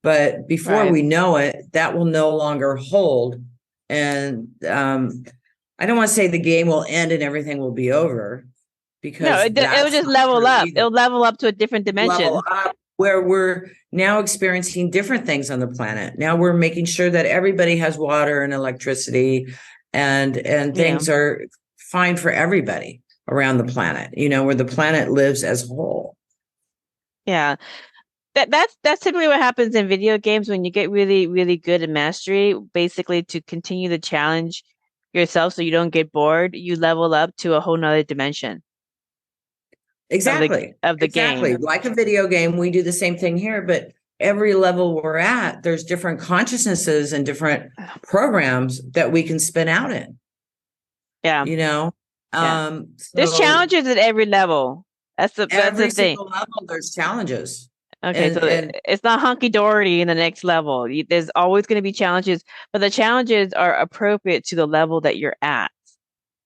But before we know it, that will no longer hold. And I don't want to say the game will end and everything will be over, because it'll just level up. It'll level up to a different dimension. Level up, where we're now experiencing different things on the planet. Now we're making sure that everybody has water and electricity, and things are fine for everybody around the planet, where the planet lives as whole. Yeah. That's typically what happens in video games when you get really, really good at mastery, basically to continue the challenge. yourself so you don't get bored, you level up to a whole nother dimension Exactly. of the Exactly. game. Like a video game, we do the same thing here, but every level we're at, there's different consciousnesses and different programs that we can spin out in, Yeah. you know? Yeah. There's So challenges at every level. That's the every thing. single level, there's challenges. Okay, so And it's not hunky dory in the next level. There's always going to be challenges, but the challenges are appropriate to the level that you're at.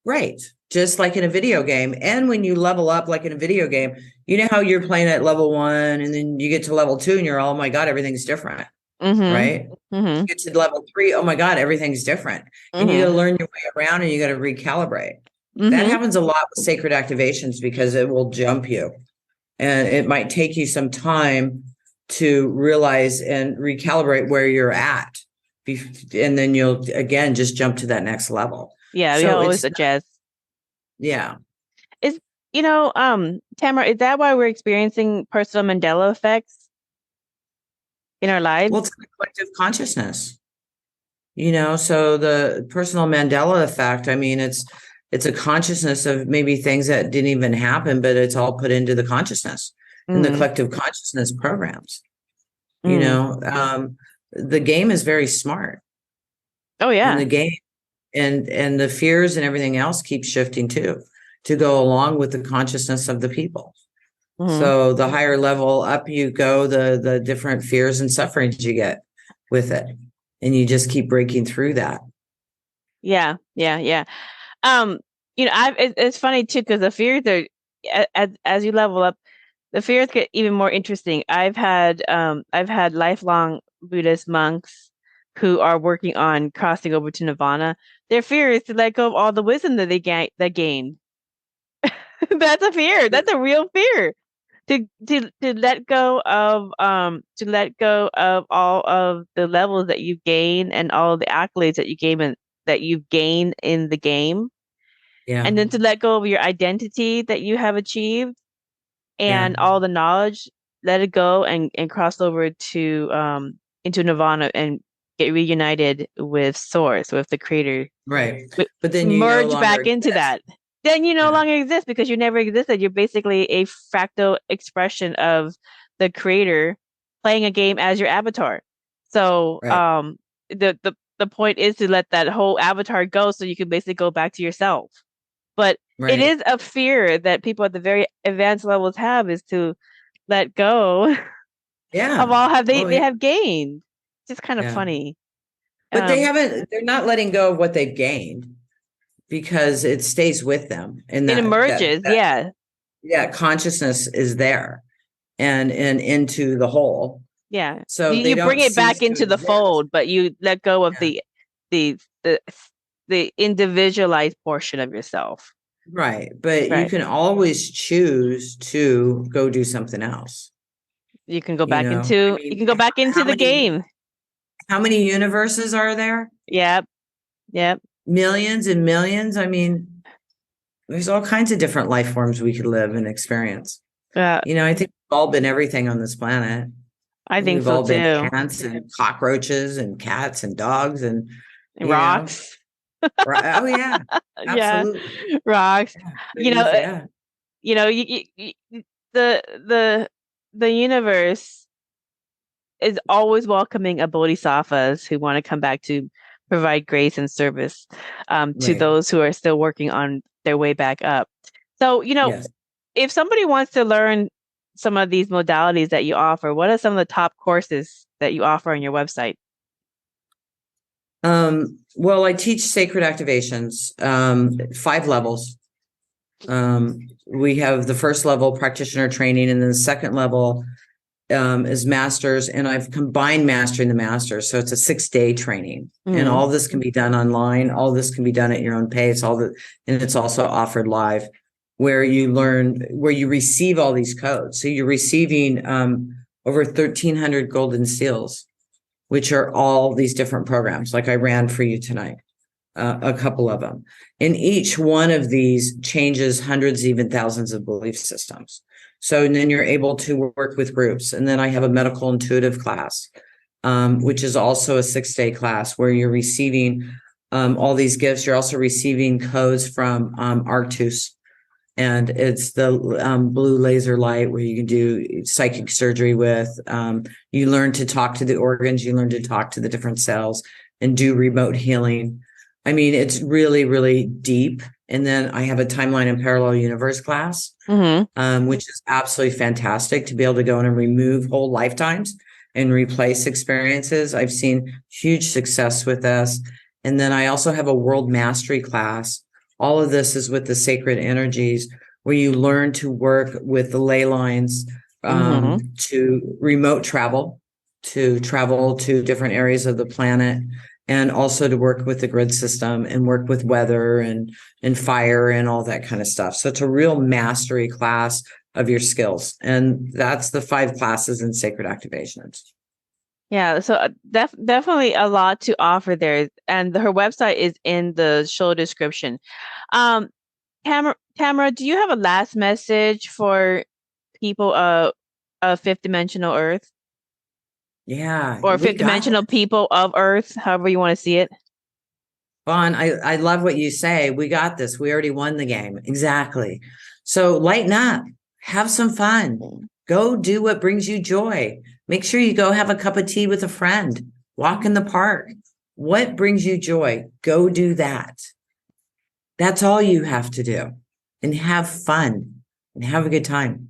right. Just like in a video game. And when you level up, like in a video game, you know how you're playing at level 1 and then you get to level 2 and you're, oh my God, everything's different. Right. You get to level 3. Oh my God, everything's different. And you got to learn your way around and you got to recalibrate. That happens a lot with sacred activations because it will jump you. And it might take you some time to realize and recalibrate where you're at. And then you'll again just jump to that next level. Yeah, we always adjust. Yeah. Tamra, is that why we're experiencing personal Mandela effects in our lives? Well, it's a collective consciousness. So the personal Mandela effect, I mean, it's a consciousness of maybe things that didn't even happen, but it's all put into the consciousness and the collective consciousness programs. The game is very smart. Oh yeah. And the game and the fears and everything else keeps shifting too, to go along with the consciousness of the people. So the higher level up you go, the different fears and sufferings you get with it. And you just keep breaking through that. Yeah. It's funny too, because the fears are, as you level up, the fears get even more interesting. I've had lifelong Buddhist monks who are working on crossing over to nirvana. Their fear is to let go of all the wisdom that they gained. That's a fear. That's a real fear. To let go of all of the levels that you've gained and all the accolades that you've gained in the game. Yeah. And then to let go of your identity that you have achieved and all the knowledge, let it go and cross over to into nirvana and get reunited with source, with the creator. Right. But then you merge back into that. Then you no longer exist because you never existed. You're basically a fractal expression of the creator playing a game as your avatar. So the point is to let that whole avatar go so you can basically go back to yourself. But it is a fear that people at the very advanced levels have, is to let go of all they have gained. It's just kind of funny. But they're not letting go of what they've gained, because it stays with them. And it emerges. Consciousness is there and into the whole. Yeah. So you bring it back into the fold, but you let go of the individualized portion of yourself. Right. But you can always choose to go do something else. You can go back into the game. How many universes are there? Yep. Millions and millions. I mean, there's all kinds of different life forms we could live and experience. I think we've all been everything on this planet. I think we've so all too. Been ants and cockroaches and cats and dogs and rocks. Oh yeah, absolutely. Yeah. Rocks. The universe is always welcoming a bodhisattvas who want to come back to provide grace and service to those who are still working on their way back up. So, if somebody wants to learn some of these modalities that you offer, what are some of the top courses that you offer on your website? Well, I teach sacred activations, 5 levels. We have the first level, practitioner training, and then the second level is masters, and I've combined mastering the masters. So it's a 6-day training, and all this can be done online. All this can be done at your own pace. And it's also offered live, where you receive all these codes. So you're receiving over 1,300 golden seals, which are all these different programs, like I ran for you tonight, a couple of them. And each one of these changes hundreds, even thousands of belief systems. So then you're able to work with groups. And then I have a medical intuitive class, which is also a 6-day class where you're receiving all these gifts. You're also receiving codes from Arctus. And it's the blue laser light where you can do psychic surgery with. You learn to talk to the organs. You learn to talk to the different cells and do remote healing. I mean, it's really, really deep. And then I have a timeline and parallel universe class, which is absolutely fantastic to be able to go in and remove whole lifetimes and replace experiences. I've seen huge success with this. And then I also have a world mastery class. All of this is with the sacred energies where you learn to work with the ley lines, to remote travel, to travel to different areas of the planet, and also to work with the grid system and work with weather and fire and all that kind of stuff. So it's a real mastery class of your skills. And that's the 5 classes in sacred activations. Yeah, so definitely a lot to offer there. And her website is in the show description. Tamra, do you have a last message for people of fifth dimensional Earth? Yeah. Or fifth dimensional people of Earth, however you want to see it? Vaughn, I love what you say. We got this. We already won the game. Exactly. So lighten up. Have some fun. Go do what brings you joy. Make sure you go have a cup of tea with a friend. Walk in the park. What brings you joy? Go do that. That's all you have to do. And have fun and have a good time.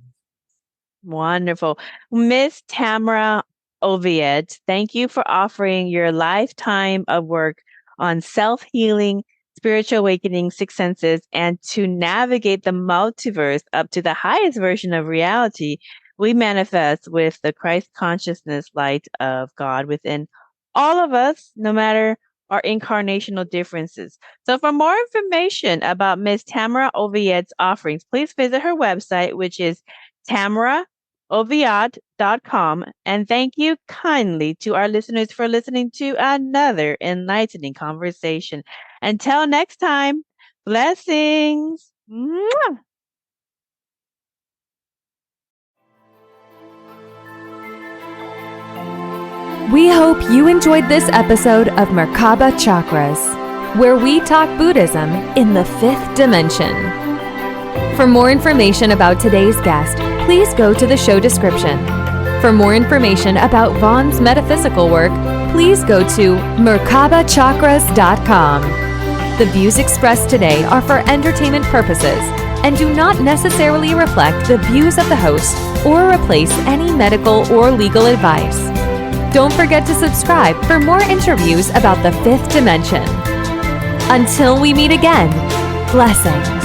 Wonderful. Miss Tamra Oviatt, thank you for offering your lifetime of work on self-healing, spiritual awakening, sixth senses, and to navigate the multiverse up to the highest version of reality we manifest with the Christ consciousness light of God within all of us, no matter our incarnational differences. So for more information about Miss Tamra Oviatt's offerings, please visit her website, which is tamraoviatt.com. And thank you kindly to our listeners for listening to another enlightening conversation. Until next time, blessings. Mwah! We hope you enjoyed this episode of Merkaba Chakras, where we talk Buddhism in the 5th dimension. For more information about today's guest, please go to the show description. For more information about Vaughn's metaphysical work, please go to merkabachakras.com. The views expressed today are for entertainment purposes and do not necessarily reflect the views of the host or replace any medical or legal advice. Don't forget to subscribe for more interviews about the 5th dimension. Until we meet again, blessings.